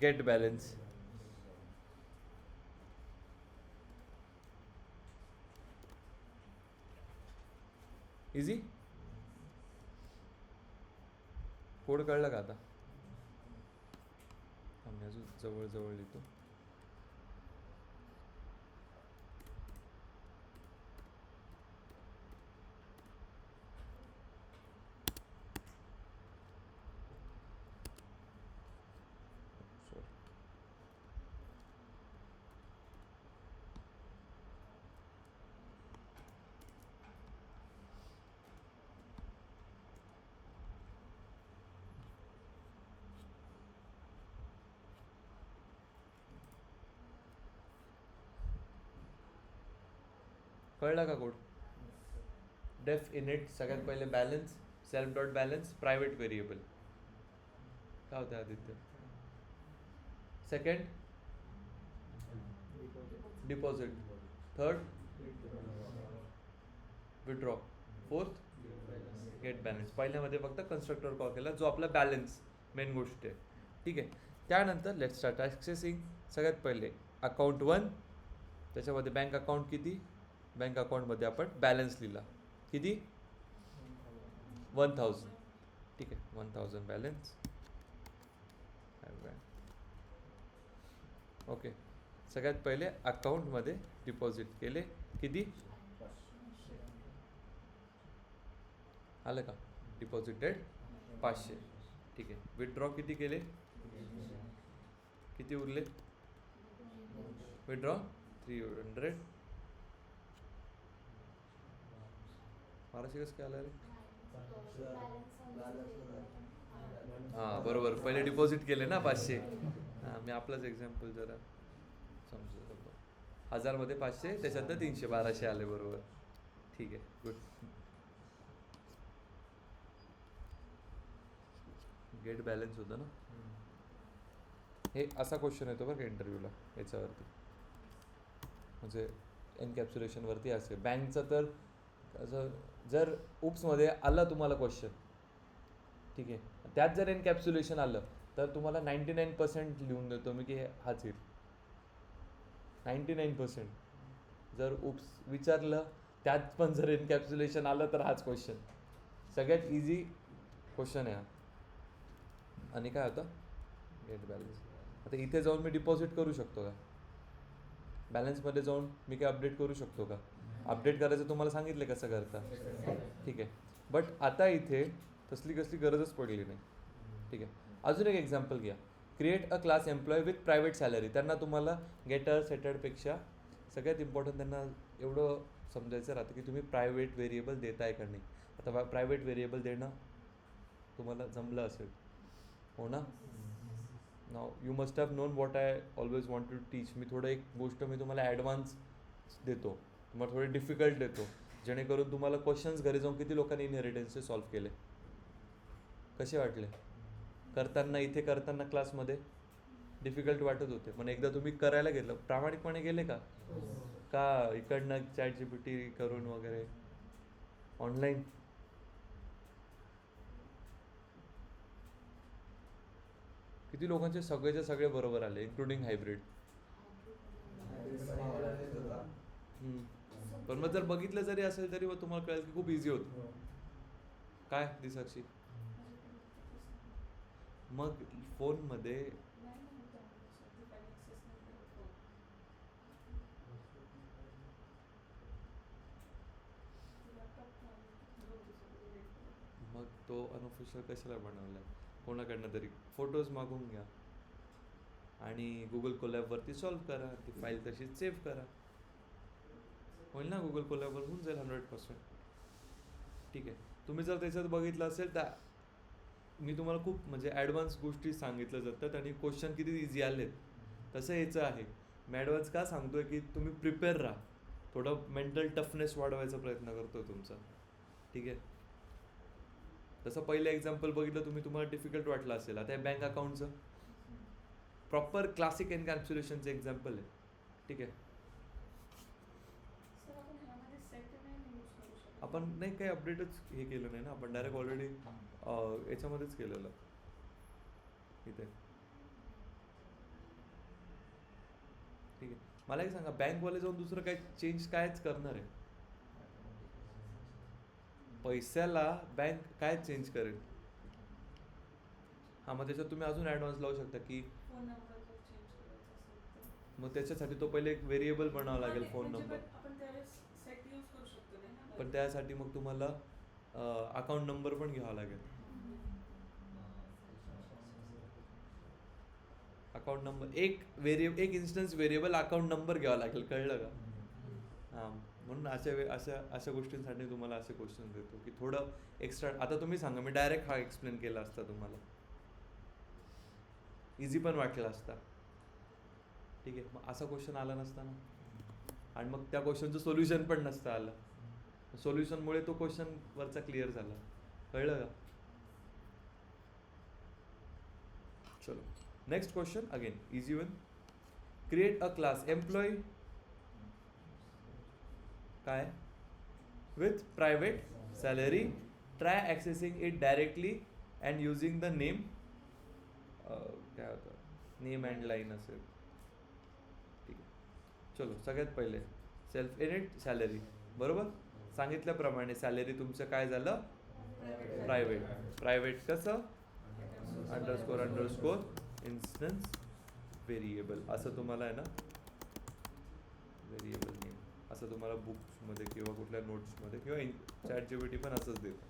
Gate balance. इझी. कोड कळलं का आता? आम्ही अजून जवळ जवळ लिहितो. कळला का कोड? डेफ इनिट, सगळ्यात पहिले balance, self dot balance, private variable. काय होतं Aditya? Second deposit, third withdraw, fourth get balance. पहिल्यामध्ये फक्त कन्स्ट्रक्टर कॉल केला जो आपला बॅलन्स मेन गोष्ट आहे. ठीक आहे. त्यानंतर लेट्स स्टार्ट ॲक्सेसिंग. सगळ्यात पहिले अकाउंट 1, त्याच्यामध्ये बँक अकाउंट किती? बँक अकाउंटमध्ये आपण बॅलन्स लिहिला किती? 1000. ठीक आहे. 1000 बॅलन्स. ओके. सगळ्यात पहिले अकाउंटमध्ये डिपॉझिट केले किती? आलं का? डिपॉझिटेड 500. ठीक आहे. विथड्रॉ किती केले? किती उरले? विथड्रॉ 300. 1200 कसं काय आलं रे? हां बरोबर, पहिले डिपॉझिट केले ना 500. हां, मी आपलंच एक्झाम्पल जरा समजू. 1000मध्ये 500, त्याच्यात 300, 1200 आले. बरोबर. ठीक आहे. गुड. गेट बॅलन्स होतं ना. हे असा क्वेश्चन येतो बरं का इंटरव्ह्यूला याच्यावरती, म्हणजे एनकॅप्सुलेशनवरती असे. बँकचं तर असं जर उप्समध्ये आला तुम्हाला क्वेश्चन ठीक आहे. त्यात जर एनकॅप्सुलेशन आलं तर तुम्हाला 99% लिहून देतो मी की हाच येईल. 99%. जर उप्स विचारलं त्यात पण जर एनकॅप्सुलेशन आलं तर हाच क्वेश्चन. सगळ्यात इझी क्वेश्चन आहे हा. आणि काय होतं गेट बॅलन्स. आता इथे जाऊन मी डिपॉझिट करू शकतो का? बॅलन्समध्ये जाऊन मी काय अपडेट करू शकतो का? अपडेट करायचं तुम्हाला सांगितलं कसं करता. ठीक आहे. बट आता इथे तसली कसली गरजच पडली नाही. ठीक आहे. अजून एक एक्झाम्पल घ्या. Create a class employ with private salary. त्यांना तुम्हाला गेटर सेटरपेक्षा सगळ्यात इम्पॉर्टंट त्यांना एवढं समजायचं राहतं की तुम्ही प्रायव्हेट व्हेरिएबल देताय का नाही. आता प्रायव्हेट व्हेरिएबल देणं तुम्हाला जमलं असेल, हो ना? नाव you must have known what I always want to teach. मी थोडं एक गोष्ट मी तुम्हाला ॲडव्हान्स देतो, तुम्हाला थोडे डिफिकल्ट देतो, जेणेकरून तुम्हाला क्वेश्चन्स घरी जाऊन किती लोकांनी इनहेरिटन्सचे सॉल्व्ह केले, कसे वाटले करताना. इथे करताना क्लासमध्ये डिफिकल्ट वाटत होते, पण एकदा तुम्ही करायला गेलं प्रामाणिकपणे गेले का का इकडनं ChatGPT करून वगैरे ऑनलाईन. किती लोकांचे सगळेचे सगळे बरोबर आले इन्क्लुडिंग हायब्रिड. पण मग जर बघितलं जरी असेल तरी मग तुम्हाला कळेल की खूप इझी होतं. काय दिसाक्षी? मग फोनमध्ये मग तो अनऑफिशियल कशाला बनवला आहे? कोणाकडनं तरी फोटोज मागून घ्या आणि गुगल कोलॅबवरती सॉल्व्ह करा. ती फाईल तशीच सेव्ह करा. होईल ना? गुगल कोलॅबवर होऊन जाईल 100%. ठीक आहे. तुम्ही जर त्याच्यात बघितलं असेल तर मी तुम्हाला खूप म्हणजे ॲडव्हान्स गोष्टी सांगितलं जातात आणि क्वेश्चन किती इझी आलेत. तसं याचं आहे. मी ॲडव्हान्स का सांगतोय की तुम्ही प्रिपेअर राहा. थोडं मेंटल टफनेस वाढवायचा प्रयत्न करतोय तुमचा. ठीक आहे. तसं पहिलं एक्झाम्पल बघितलं तुम्ही, तुम्हाला डिफिकल्ट वाटलं असेल. आता बँक अकाउंटचं प्रॉपर क्लासिक एनकॅप्सुलेशनचं एक्झाम्पल आहे. ठीक आहे. आपण नाही काही अपडेटच हे केलं नाही ना, आपण डायरेक्ट ऑलरेडी याच्यामध्येच केलेलं इथे. ठीक आहे. मला एक सांगा, बँकवाले जाऊन दुसरं काय चेंज कायच करणार आहे? पैशाला बँक काय चेंज करेल? हां, मग त्याच्यात तुम्ही अजून ॲडव्हान्स लावू शकता की मग त्याच्यासाठी तो पहिले एक व्हेरिएबल बनावा लागेल फोन नंबर. पण त्यासाठी मग तुम्हाला अकाउंट नंबर पण घ्यावा लागेल. अकाउंट नंबर एक इन्स्टन्स व्हेरिएबल अकाउंट नंबर घ्यावा लागेल. कळलं का? हां, म्हणून अशा गोष्टींसाठी तुम्हाला असे क्वेश्चन देतो की थोडं एक्स्ट्रा. आता तुम्ही सांगा, मी डायरेक्ट हा एक्सप्लेन केला असता तुम्हाला, इझी पण वाटला असता. ठीक आहे. मग असा क्वेश्चन आला नसता ना, आणि मग त्या क्वेश्चनचं सोल्युशन पण नसतं आलं. सोल्युशनमुळे तो क्वेश्चन वरचा क्लिअर झाला. कळलं का? चलो next question, again easy one. Create a class employee काय with private salary. Try accessing it directly and using the name. काय होतं, नेम अँड लाईन असेल. ठीक आहे. चलो सगळ्यात पहिले सेल्फ इनिट सॅलरी. बरोबर सांगितल्याप्रमाणे सॅलरी तुमचं काय झालं? प्रायव्हेट कसं? अंडरस्कोर इन्स्टन्स व्हेरिएबल असं तुम्हाला आहे ना, व्हेरिएबल नेम असं तुम्हाला बुक्समध्ये किंवा कुठल्या नोट्समध्ये किंवा ChatGPT पण असंच देतं.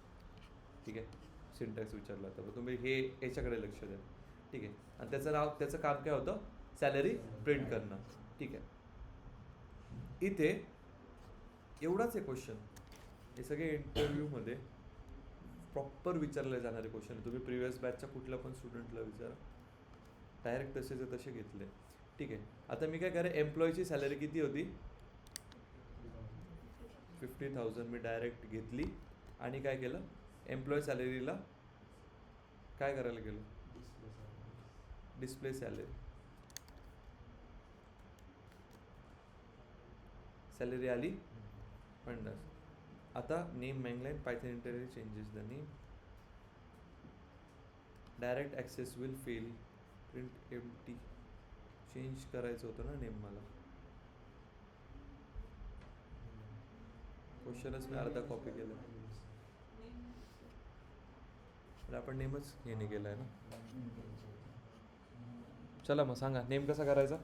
ठीक आहे. सिंटॅक्स विचारला तर तुम्ही हे याच्याकडे लक्ष द्या. ठीक आहे. आणि त्याचं काम काय होतं? सॅलरी प्रिंट करणं. ठीक आहे. इथे एवढाच आहे क्वेश्चन. हे सगळे इंटरव्ह्यूमध्ये प्रॉपर विचारले जाणारे क्वेश्चन. तुम्ही प्रिव्हियस बॅचच्या कुठल्या पण स्टुडंटला विचारा, डायरेक्ट तसेचे तसे घेतले. ठीक आहे. आता मी काय करेन, एम्प्लॉईची सॅलरी किती होती? 50,000 मी डायरेक्ट घेतली आणि काय केलं, एम्प्लॉई सॅलरीला काय करायला गेलो, डिस्प्ले सॅलरी आली 50. आता name mangling Python interview changes the name. Direct access will fail, print empty. Change करायचं होतं ना नेम मला. क्वेश्चनच मी अर्धा कॉपी केला, तर आपण नेमच हे नाही केलं आहे ना. चला मग सांगा नेम कसा करायचा.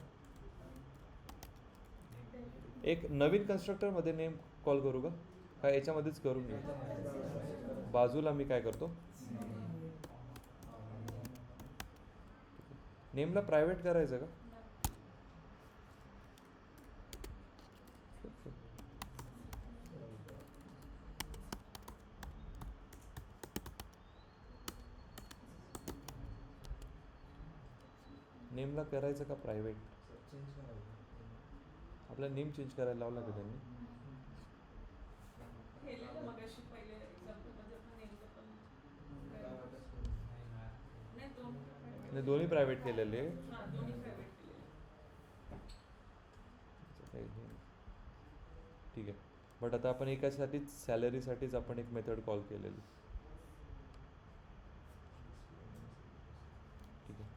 एक नवीन कन्स्ट्रक्टरमध्ये नेम कॉल करू का, काय याच्यामध्येच करून घेऊ. बाजूला मी काय करतो, नेमला प्रायव्हेट करायचं का. नेमला करायचं का प्रायव्हेट. चेंज करायचं. आपला नेम चेंज करायला लावला का त्यांनी. केलेलं मगाशी पहिले एक्झाम्पलमध्ये आपण नेमकं पण नाही दोन नाही दोन्ही प्रायव्हेट केलेले. हां दोन्ही प्रायव्हेट केलेले. काही नाही. ठीक आहे, बट आता आपण एकासाठीच सॅलरीसाठीच आपण एक मेथड कॉल केलेली. ठीक आहे,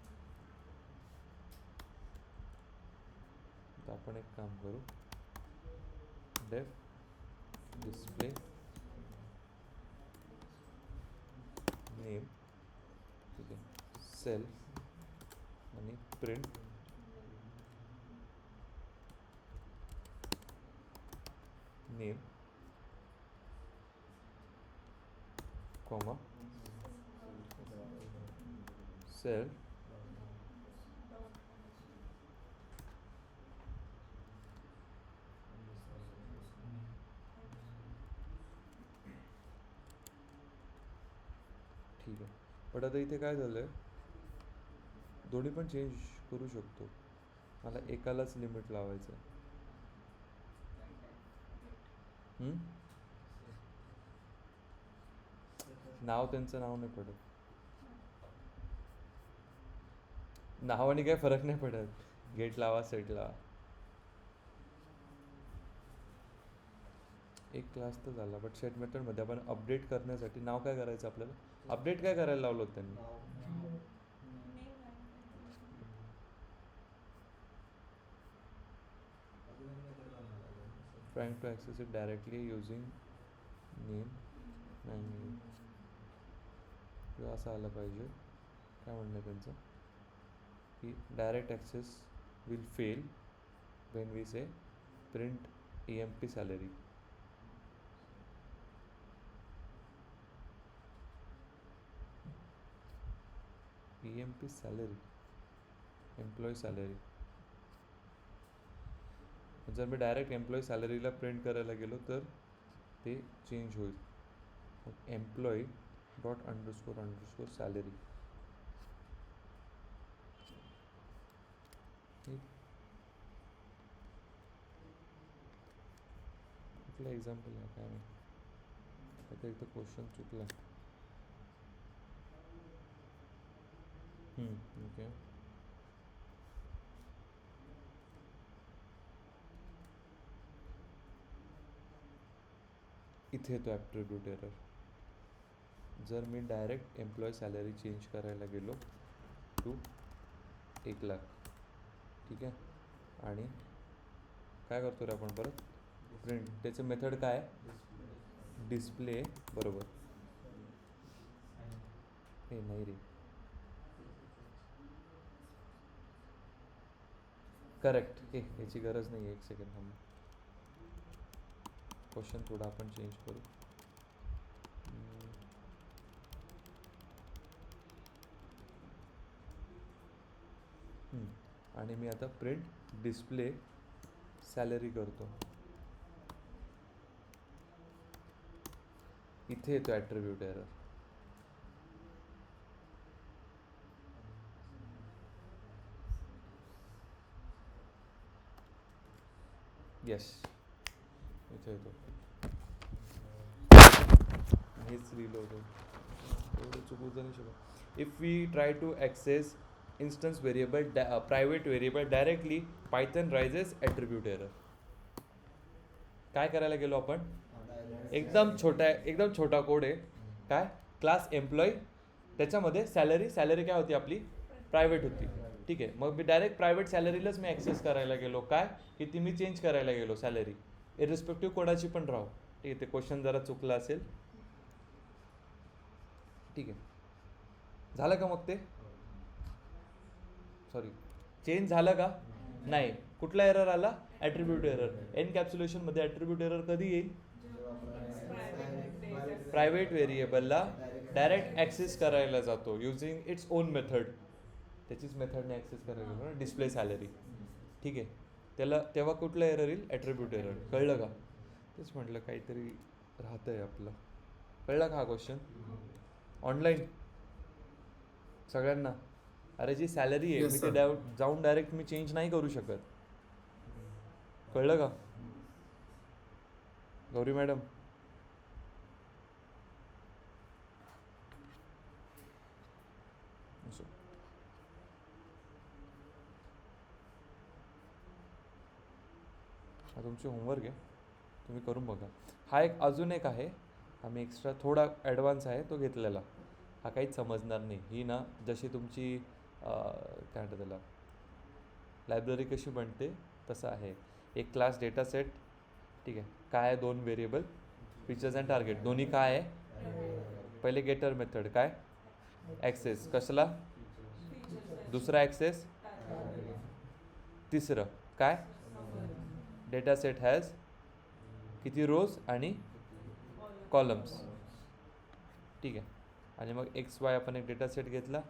तर आपण एक काम करू, डेफ डिस्प्ले नेम, ठीक आहे, सेल आणि प्रिंट नेम कॉमा सेल ठीक आहे. बट आता इथे काय झालं आहे, दोन्ही पण चेंज करू शकतो, मला एकालाच लिमिट लावायचं आहे. नाव त्यांचं नाव नाही पडत, नावाने काही फरक नाही पडत. गेट लावा सेट लावा, एक क्लास तर झाला. बट सेट मेथडमध्ये आपण अपडेट करण्यासाठी नाव काय करायचं आपल्याला, अपडेट काय करायला लावलं होतं त्यांनी. Trying to access it directly using name manually. किंवा असं आलं पाहिजे, काय म्हणणं आहे त्यांचं, की direct access will fail when we say print EMP salary. EMP salary, employee salary. जर मी डायरेक्ट एम्प्लॉई सॅलरीला प्रिंट करायला गेलो तर ते चेंज होईल. मग एम्प्लॉई डॉट अंडरस्कोर सॅलरी. कुठला एक्झाम्पल आहे काय नाही, आता इथं क्वेश्चन चुकला. ओके, इथे येतो ॲट्रिब्यूट एरर. जर मी डायरेक्ट एम्प्लॉई सॅलरी चेंज करायला गेलो टू 1,00,000, ठीक आहे, आणि काय करतो रे आपण परत प्रिंट, त्याचं मेथड काय डिस्प्ले बरोबर. हे नाही रे, करेक्ट. याची गरज नाही आहे, एक सेकंड थांबा. क्वेश्चन थोडा आपण चेंज करू. आणि मी आता प्रिंट डिस्प्ले सॅलरी करतो. इथे येतो ॲट्रिब्यूट एरर. येस, इथे येतो. हेच लिहिलं होतं, एवढं चुकूचं नाही शकत. If we try to access instance variable private variable directly, Python rises attribute error. काय करायला गेलो आपण, एकदम छोटा कोड आहे. काय क्लास एम्प्लॉई त्याच्यामध्ये सॅलरी काय होती आपली प्रायव्हेट होती. ठीक आहे, मग मी डायरेक्ट प्रायव्हेट सॅलरीलाच मी ॲक्सेस करायला गेलो. काय की ती मी चेंज करायला गेलो सॅलरी, इरिस्पेक्टिव्ह कोणाची पण राहो. ठीक आहे, ते क्वेश्चन जरा चुकलं असेल. ठीक आहे, झालं का मग ते? सॉरी, चेंज झालं का? नाही. कुठला एरर आला? Attribute error. एनकॅप्सुलेशनमध्ये ॲट्रिब्यूट एरर कधी येईल? प्रायव्हेट व्हेरिएबलला डायरेक्ट ॲक्सेस करायला जातो युझिंग इट्स ओन मेथड. त्याचीच मेथडने ॲक्सेस करायला गेलो ना, डिस्प्ले सॅलरी. ठीक आहे, त्याला तेव्हा कुठलं एरर येईल? Attribute error. कळलं का? तेच म्हटलं काहीतरी राहतं आहे आपलं. कळलं का हा क्वेश्चन? ऑनलाईन सगळ्यांना? अरे जी सॅलरी आहे Yes, मी ते sir. जाऊन डायरेक्ट मी चेंज नाही करू शकत. कळलं का गौरी मॅडम? हा तुमची होमवर्क आहे, तुम्ही करून बघा. हा एक अजून एक आहे, आम्ही एक्स्ट्रा थोडा ॲडव्हान्स आहे तो घेतलेला. हा काहीच समजणार नाही. ही ना जशी तुमची काय म्हणतात त्याला लायब्ररी कशी बनते तसं आहे. एक क्लास डेटा सेट. ठीक आहे, काय आहे? 2 व्हेरिएबल, फीचर्स अँड टार्गेट. दोन्ही काय आहे? पहिले गेटर मेथड काय? ॲक्सेस कसला? दुसरा ॲक्सेस. तिसरं काय? डेटा सेट हॅज किती रोज आणि कॉलम्स. ठीक आहे, आणि मग एक्स वाय आपण एक डेटा सेट घेतला.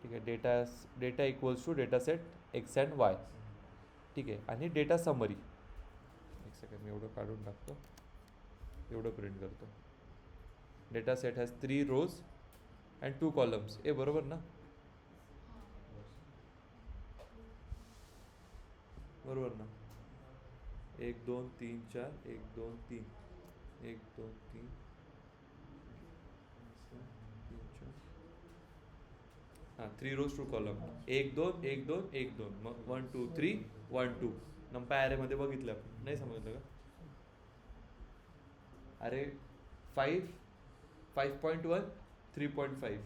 ठीक आहे, data equals to data set X and Y. ठीक आहे, आणि डेटा समरी. एक सेकंड, मी एवढं काढून टाकतो, एवढं प्रिंट करतो. Data set has 3 rows and 2 columns. बरोबर ना? बरोबर ना? 1 2 3 4 1 2 3 1 2 3 हां, 3 रोज 2 कॉलम. 1 2 1 2 1 2, मग 1 2 3 1 2. नंपा ॲरेमध्ये बघितलं आपण, नाही समजलं का? अरे 5 5.1 3.5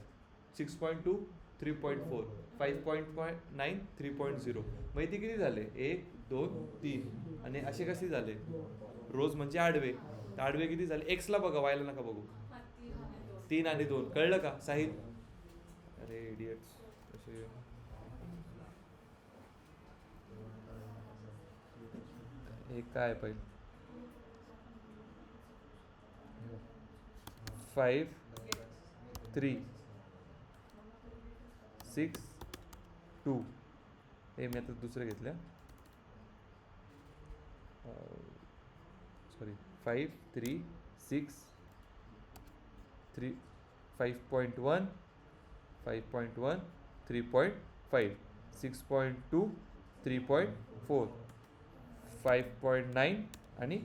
6.2 3.4 5.9 3.0. माहिती किती झाले? 1 2 3. आणि असे कसे झाले? रोज म्हणजे आडवे. तर आडवे किती झाले? एक्सला बघा, वायला नका बघू. 3 आणि 2. कळलं का साहिल? अरे इडियट्स असे. हे काय पाहिजे? 5 3 6 2. हे मी आता दुसरे घेतल्या. सॉरी, 5 3 6 3 5.1 5.1 3.5 6.2 3.4 5.9 आणि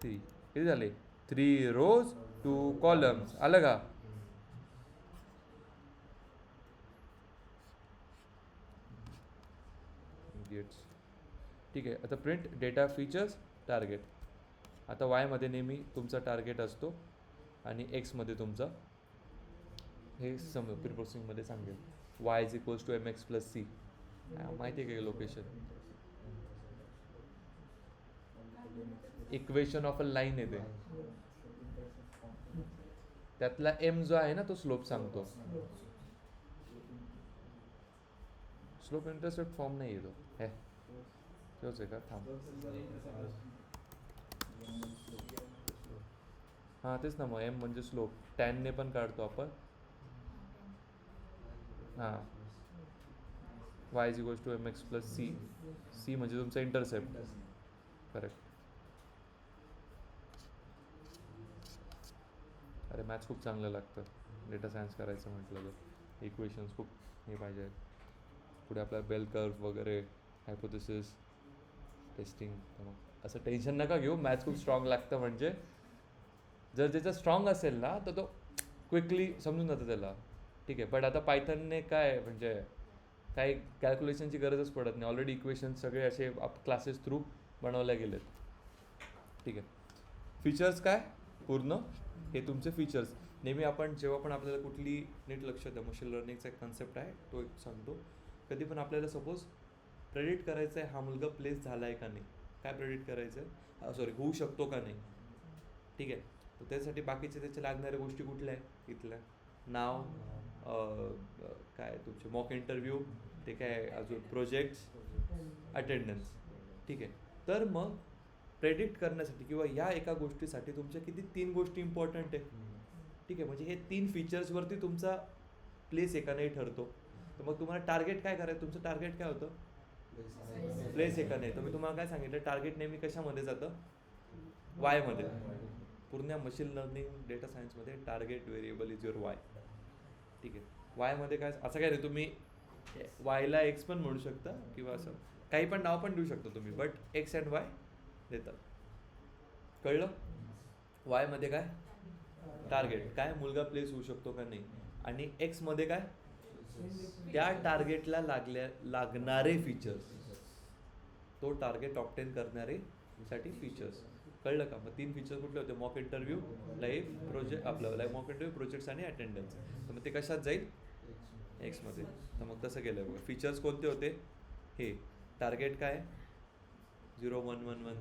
3. किती झाले? 3 रोज 2 कॉलम्स. आलं का? गेट्स. ठीक आहे, आता प्रिंट डेटा फीचर्स टार्गेट. आता वायमध्ये नेहमी तुमचा टार्गेट असतो आणि एक्समध्ये तुमचा हे प्री प्रोसेसिंगमध्ये सांगेल Y is equals to M X plus C. माहिती आहे का location? Equation of a line येते, त्यातला एम जो आहे ना तो स्लोप सांगतो. स्लोप इंटरसेप्ट फॉर्म नाही येतो. हे तोच आहे का? थांब. हां तेच ना, मग एम म्हणजे स्लोप. टॅनने पण काढतो आपण. हां, Y is equals to M X plus C. C म्हणजे तुमचा इंटरसेप्ट. करेक्ट. अरे मॅथ्स खूप चांगलं लागतं डेटा सायन्स करायचं म्हटलं तर. इक्वेशन्स खूप हे पाहिजे. पुढे आपल्याला बेल कर्व वगैरे, हायपोथेसिस टेस्टिंग. मग असं टेन्शन नका घेऊ, मॅथ्स खूप स्ट्रॉंग लागतं. म्हणजे जर त्याचं स्ट्रॉंग असेल ना तर तो क्विकली समजून जातं त्याला. ठीक आहे, बट आता पायथनने काय म्हणजे काही कॅल्क्युलेशनची गरजच पडत नाही. ऑलरेडी इक्वेशन्स सगळे असे क्लासेस थ्रू बनवले गेलेत. ठीक आहे, फीचर्स काय? पूर्ण हे तुमचे फीचर्स. नेहमी आपण जेव्हा पण आपल्याला कुठली नीट लक्ष द्या, मशीन लर्निंगचा एक कन्सेप्ट आहे तो एक सांगतो. कधी पण आपल्याला सपोज प्रेडिक्ट करायचं आहे हा मुलगा प्लेस झाला आहे का नाही, काय प्रेडिक्ट करायचं आहे, सॉरी होऊ शकतो का नाही, ठीक आहे. तर त्यासाठी बाकीचे त्याचे लागणाऱ्या गोष्टी कुठल्या आहे, इथल्या नाव, काय तुमचे मॉक इंटरव्ह्यू, ते काय अजून प्रोजेक्ट्स, अटेंडन्स, ठीक आहे. तर मग प्रेडिक्ट करण्यासाठी किंवा या एका गोष्टीसाठी तुमच्या किती 3 गोष्टी इम्पॉर्टंट आहे, ठीक आहे. म्हणजे हे 3 फीचर्सवरती तुमचा प्लेस एका नाही ठरतो. तर मग तुम्हाला टार्गेट काय करायचं, तुमचं टार्गेट काय होतं, प्लेस एका नाही. तर मी तुम्हाला काय सांगितलं, टार्गेट नेहमी कशामध्ये जातं, वायमध्ये. पूर्ण मशीन लर्निंग डेटा सायन्समध्ये target variable is your why, ठीक आहे. वायमध्ये काय असं काय नाही, तुम्ही वायला एक्स पण म्हणू शकता किंवा असं काही पण नाव पण देऊ शकता तुम्ही, बट एक्स अँड वाय देतात. कळलं. वायमध्ये काय टार्गेट, काय मुलगा प्लेस होऊ शकतो का नाही, आणि एक्समध्ये काय त्या टार्गेटला लागणारे फीचर्स, तो टार्गेट ऑब्टेन करणारे साठी फीचर्स. कळलं का. मग 3 फीचर कुठले होते, मॉक इंटरव्ह्यू, लाईव्ह प्रोजेक्ट, आपलं लाईव्ह मॉक इंटरव्ह्यू, प्रोजेक्ट्स आणि अटेंडन्स. तर मग ते कशात जाईल, एक्समध्ये. तर मग तसं केलं बघा. फीचर्स कोणते होते, हे टार्गेट काय 0 1 1 1,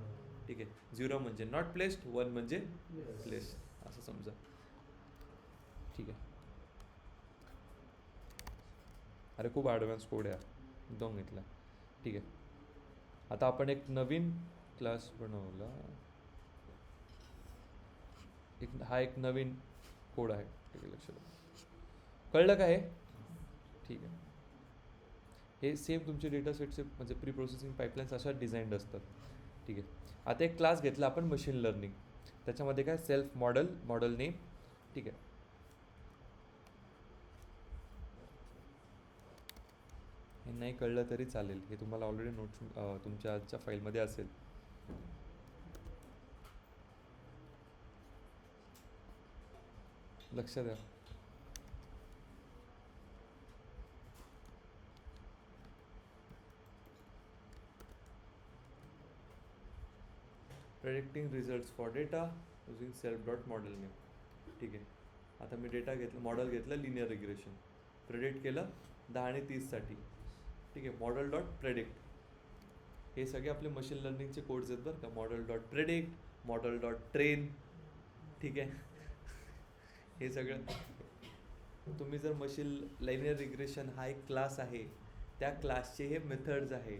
ठीक आहे. 0 म्हणजे नॉट प्लेस्ड, 1 म्हणजे प्लेस्ड, असं समजा, ठीक आहे. अरे खूप ॲडव्हान्स कोड आहे, एकदम घेतला, ठीक आहे. आता आपण एक नवीन क्लास बनवला, हा एक नवीन कोड आहे, ठीक आहे. लक्ष द्या. कळलं का हे, ठीक आहे. हे सेम तुमचे डेटा सेटचे म्हणजे प्री प्रोसेसिंग पाईपलाईन्स अशा डिझाईन्ड असतात, ठीक आहे. आता एक क्लास घेतला आपण मशीन लर्निंग, त्याच्यामध्ये काय सेल्फ मॉडेल नेम, ठीक आहे. हे नाही कळलं तरी चालेल, हे तुम्हाला ऑलरेडी नोट्स तुमच्या आजच्या फाईलमध्ये असेल. लक्ष द्या. Predicting results for data using self dot model name, ठीक आहे. आता मी डेटा घेतलं, मॉडेल घेतलं लिनियर रिग्रेशन, प्रेडिक्ट केलं 10 आणि 30साठी, ठीक आहे. मॉडेल डॉट प्रेडिक्ट, हे सगळे आपले मशीन लर्निंगचे कोड्स आहेत बरं का. Model dot predict, model dot train, ठीक आहे. हे सगळं तुम्ही जर मशीन लिनियर रिग्रेशन हा एक क्लास आहे, त्या क्लासचे हे मेथड्स आहे,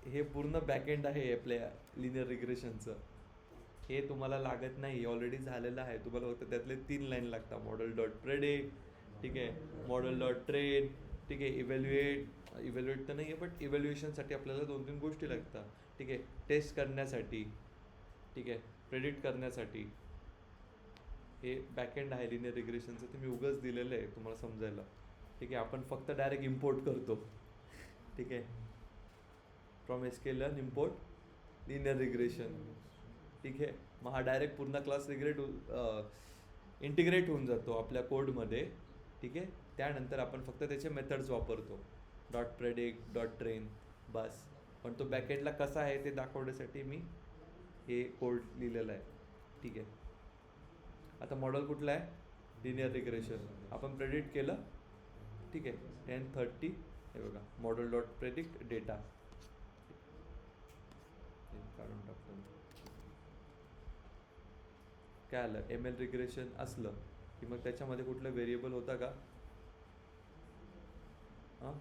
हे पूर्ण बॅकएंड आहे आपल्या लिनियर रिग्रेशनचं. हे तुम्हाला लागत नाही, ऑलरेडी झालेलं आहे. तुम्हाला फक्त त्यातले 3 लाईन लागतात, मॉडेल डॉट प्रेडिक्ट, ठीक आहे, मॉडेल डॉट ट्रेन, ठीक आहे. इव्हॅल्युएट तर नाही आहे, बट इव्हॅल्युएशनसाठी आपल्याला 2-3 गोष्टी लागतात, ठीक आहे. टेस्ट करण्यासाठी, ठीक आहे, प्रेडिक्ट करण्यासाठी. हे बॅकएंड आहे लिनियर रिग्रेशनचं, ते मी उगाच दिलेलं आहे तुम्हाला समजायला, ठीक आहे. आपण फक्त डायरेक्ट इम्पोर्ट करतो, ठीक आहे. From SQL import linear regression, ठीक आहे. मग हा डायरेक्ट पूर्ण क्लास इंटिग्रेट होऊन जातो आपल्या कोडमध्ये, ठीक आहे. त्यानंतर आपण फक्त त्याचे मेथड्स वापरतो, डॉट प्रेडिक्ट, डॉट ट्रेन, बस. पण तो बॅकएंडला कसा आहे ते दाखवण्यासाठी मी हे कोड लिहिलेलं आहे, ठीक आहे. आता मॉडेल कुठलं आहे, लिनियर रिग्रेशन. आपण प्रेडिक्ट केलं, ठीक आहे, 10 30, हे बघा मॉडेल डॉट प्रेडिक्ट डेटा काढून टाकतो. काय आलं, ML रिग्रेशन असलं की मग त्याच्यामध्ये कुठलं व्हेरिएबल होता का, हां.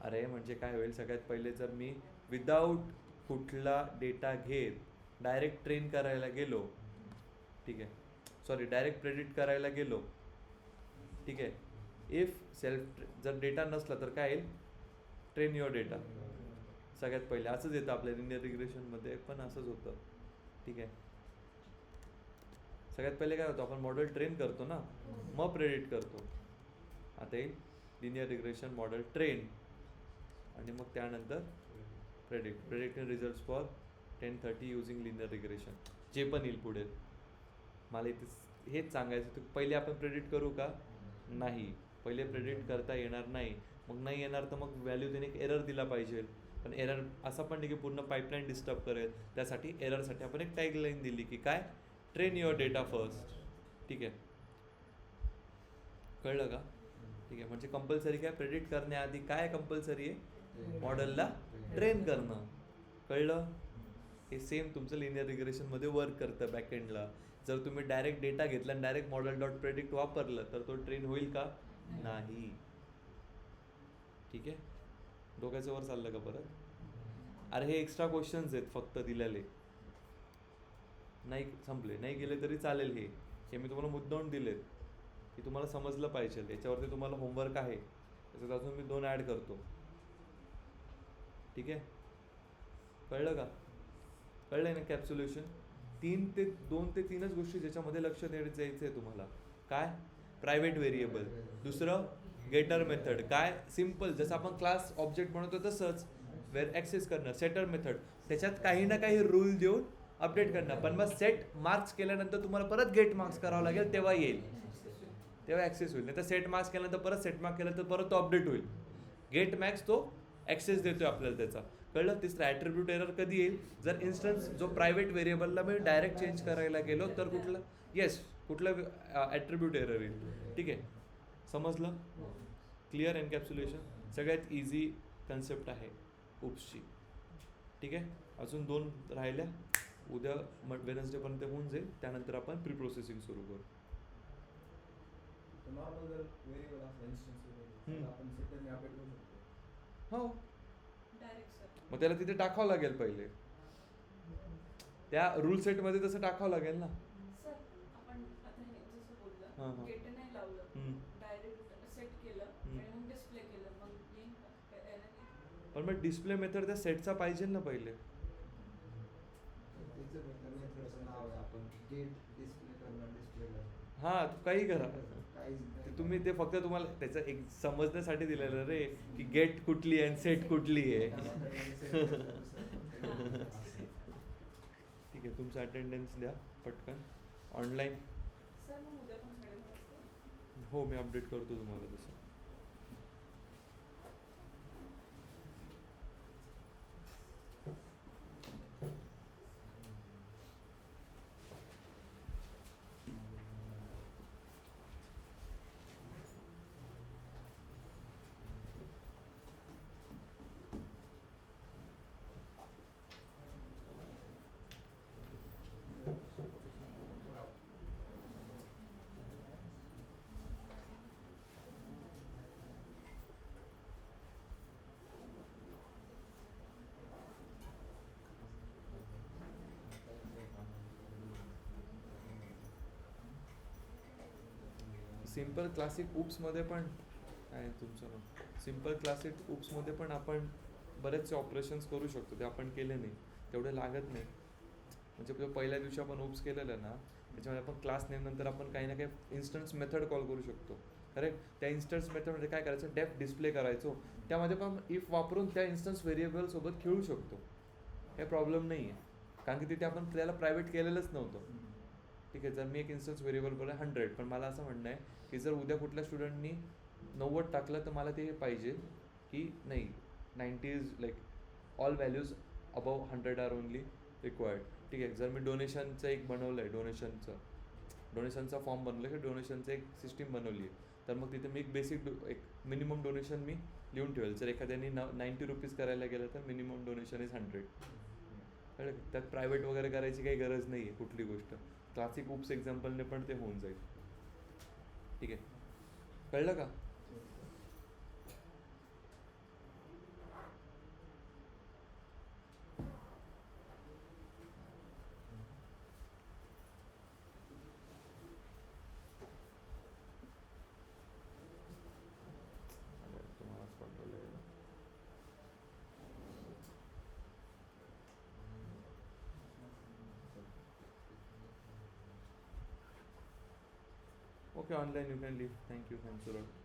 अरे म्हणजे काय होईल, सगळ्यात पहिले जर मी विदाऊट कुठला डेटा घेत डायरेक्ट ट्रेन करायला गेलो, ठीक आहे, सॉरी डायरेक्ट प्रेडिक्ट करायला गेलो, ठीक आहे. इफ सेल्फ जर डेटा नसला तर काय येईल, ट्रेन युअर डेटा. सगळ्यात पहिले असंच येतं आपल्या लिनियर रिग्रेशनमध्ये पण असंच होतं, ठीक आहे. सगळ्यात पहिले काय होतं, आपण मॉडेल ट्रेन करतो ना, मग प्रेडिक्ट करतो. आता येईल लिनियर रिग्रेशन मॉडेल ट्रेन आणि मग त्यानंतर predicting results for 10 30 using linear regression, जे पण येईल पुढे. मला इथे हेच सांगायचं होतं, पहिले आपण प्रेडिक्ट करू का, नाही, पहिले प्रेडिक्ट करता येणार नाही. मग नाही येणार तर मग व्हॅल्यू त्याने एक एरर दिला पाहिजे, पण एरर असा पण नाही की पूर्ण पाईपलाईन डिस्टर्ब करेल. त्यासाठी एररसाठी आपण एक टॅगलाईन दिली की काय, ट्रेन युअर डेटा फर्स्ट. ठीक आहे, कळलं का? ठीक आहे, म्हणजे कंपल्सरी काय, प्रेडिक्ट करण्याआधी काय कंपल्सरी आहे, मॉडेलला ट्रेन करणं. कळलं? हे सेम तुमचं लिनियर रिग्रेशनमध्ये वर्क करतं बॅकएंडला. जर तुम्ही डायरेक्ट डेटा घेतला आणि डायरेक्ट मॉडेल डॉट प्रेडिक्ट वापरलं तर तो ट्रेन होईल का? नाही. ठीक आहे, डोक्याच्या वर चाललं का परत? अरे हे एक्स्ट्रा क्वेश्चन्स आहेत फक्त दिलेले, नाही संपले, नाही गेले तरी चालेल. हे मी तुम्हाला मुद्दाम दिलेत की तुम्हाला समजलं पाहिजे. याच्यावरती तुम्हाला होमवर्क आहे, त्याच्यात अजून मी 2 ॲड करतो. ठीक आहे, कळलं का? कळलं ना कॅप्सुलेशन? 2 ते 3च गोष्टी ज्याच्यामध्ये लक्ष द्यायचं आहे तुम्हाला. काय? Private variable. दुसरं गेटर मेथड. काय? सिम्पल, जसं आपण क्लास ऑब्जेक्ट बनवतो तसंच वेअर ॲक्सेस करणं. सेटर मेथड, त्याच्यात काही ना काही रूल देऊन अपडेट करणं. पण मग सेट मार्क्स केल्यानंतर तुम्हाला परत गेट मार्क्स करावं लागेल, तेव्हा येईल, तेव्हा ॲक्सेस होईल. नाही तर सेट मार्क्स केल्यानंतर परत सेट मार्क केलं तर परत तो अपडेट होईल. गेट मॅक्स तो ॲक्सेस देतोय आपल्याला त्याचा. कळलं? तिसरा ॲट्रिब्यूट एरर कधी येईल, जर इन्स्टन्स जो प्रायव्हेट व्हेरिएबलला मी डायरेक्ट चेंज करायला गेलो तर कुठलं ॲट्रिब्यूट एरर येईल. ठीक आहे, समजलं? क्लिअर एनकॅप्सुलेशन सगळ्यात इझी कन्सेप्ट आहे उप्सची. ठीक आहे, अजून 2 राहिल्या. उद्या वेनसडेपर्यंत होऊन जाईल, त्यानंतर आपण प्री प्रोसेसिंग सुरू करू. नॉर्मल जर व्हेरिएबल असला इन्स्टन्स वगैरे आपण सेटरने अपडेट करू शकतो. हो, डायरेक्ट सर. मग त्याला तिथे टाकावं लागेल पहिले, त्या रूल सेटमध्ये तसं टाकावं लागेल ना. सर आपण आता हे जसं हां, हां. बोललं, गेट नाही लावलं, हम्म. डायरेक्ट सेट केलं आणि मग डिस्प्ले केलं, मग येईल का? एरर येईल? पण मग डिस्प्ले मेथड त्या सेटचा पाहिजे ना पहिले. त्याचं मेथडचं नाव आहे, आपण गेट डिस्प्ले करणं, डिस्प्ले करणं. हां, काही करा. काहीच ते तुम्ही ते फक्त तुम्हाला त्याचं एक समजण्यासाठी दिलेलं रे, की गेट कुठली आहे आणि सेट कुठली आहे. ठीक आहे, तुमचं अटेंडन्स द्या पटकन ऑनलाईन. सर मग उद्या पण 9:30 वाजता? हो, मी अपडेट करतो तुम्हाला तसं. सिम्पल क्लासिक उप्समध्ये पण काय तुमचं सिम्पल क्लासिक उप्समध्ये पण आपण बरेचसे ऑपरेशन्स करू शकतो. ते आपण केले नाही, तेवढे लागत नाही. म्हणजे पहिल्या दिवशी आपण उप्स केलेलं ना, त्याच्यामध्ये आपण क्लास नेम नंतर आपण काही ना काही इन्स्टन्स मेथड कॉल करू शकतो. करेक्ट? त्या इन्स्टन्स मेथडमध्ये काय करायचं, डेफ डिस्प्ले करायचो, त्यामध्ये पण इफ वापरून त्या इन्स्टन्स व्हेरिएबलसोबत खेळू शकतो. काही प्रॉब्लेम नाही आहे, कारण की तिथे आपण त्याला प्रायव्हेट केलेलंच नव्हतं. ठीक आहे, जर मी एक इन्स्टन्स व्हेरिएबल बोलला 100, पण मला असं म्हणणं आहे की जर उद्या कुठल्या स्टुडंटनी 90 टाकलं तर मला ते पाहिजे की नाही 90 is like all values above 100 are only required. ठीक आहे, जर मी डोनेशनचं एक बनवलं आहे, डोनेशनचा फॉर्म बनवलं की डोनेशनचं एक सिस्टीम बनवली आहे, तर मग तिथे मी एक बेसिक एक मिनिमम डोनेशन मी लिहून ठेवेल. जर एखाद्याने 90 रुपीज करायला गेलं तर मिनिमम डोनेशन इज 100. कळलं? त्यात प्रायव्हेट वगैरे करायची काही गरज नाही आहे कुठली गोष्ट. क्लासिक उप्स एक्झाम्पलने पण ते होऊन जाईल. ठीक आहे, कळलं का? Okay, online you can leave. Thank you. Thanks a lot.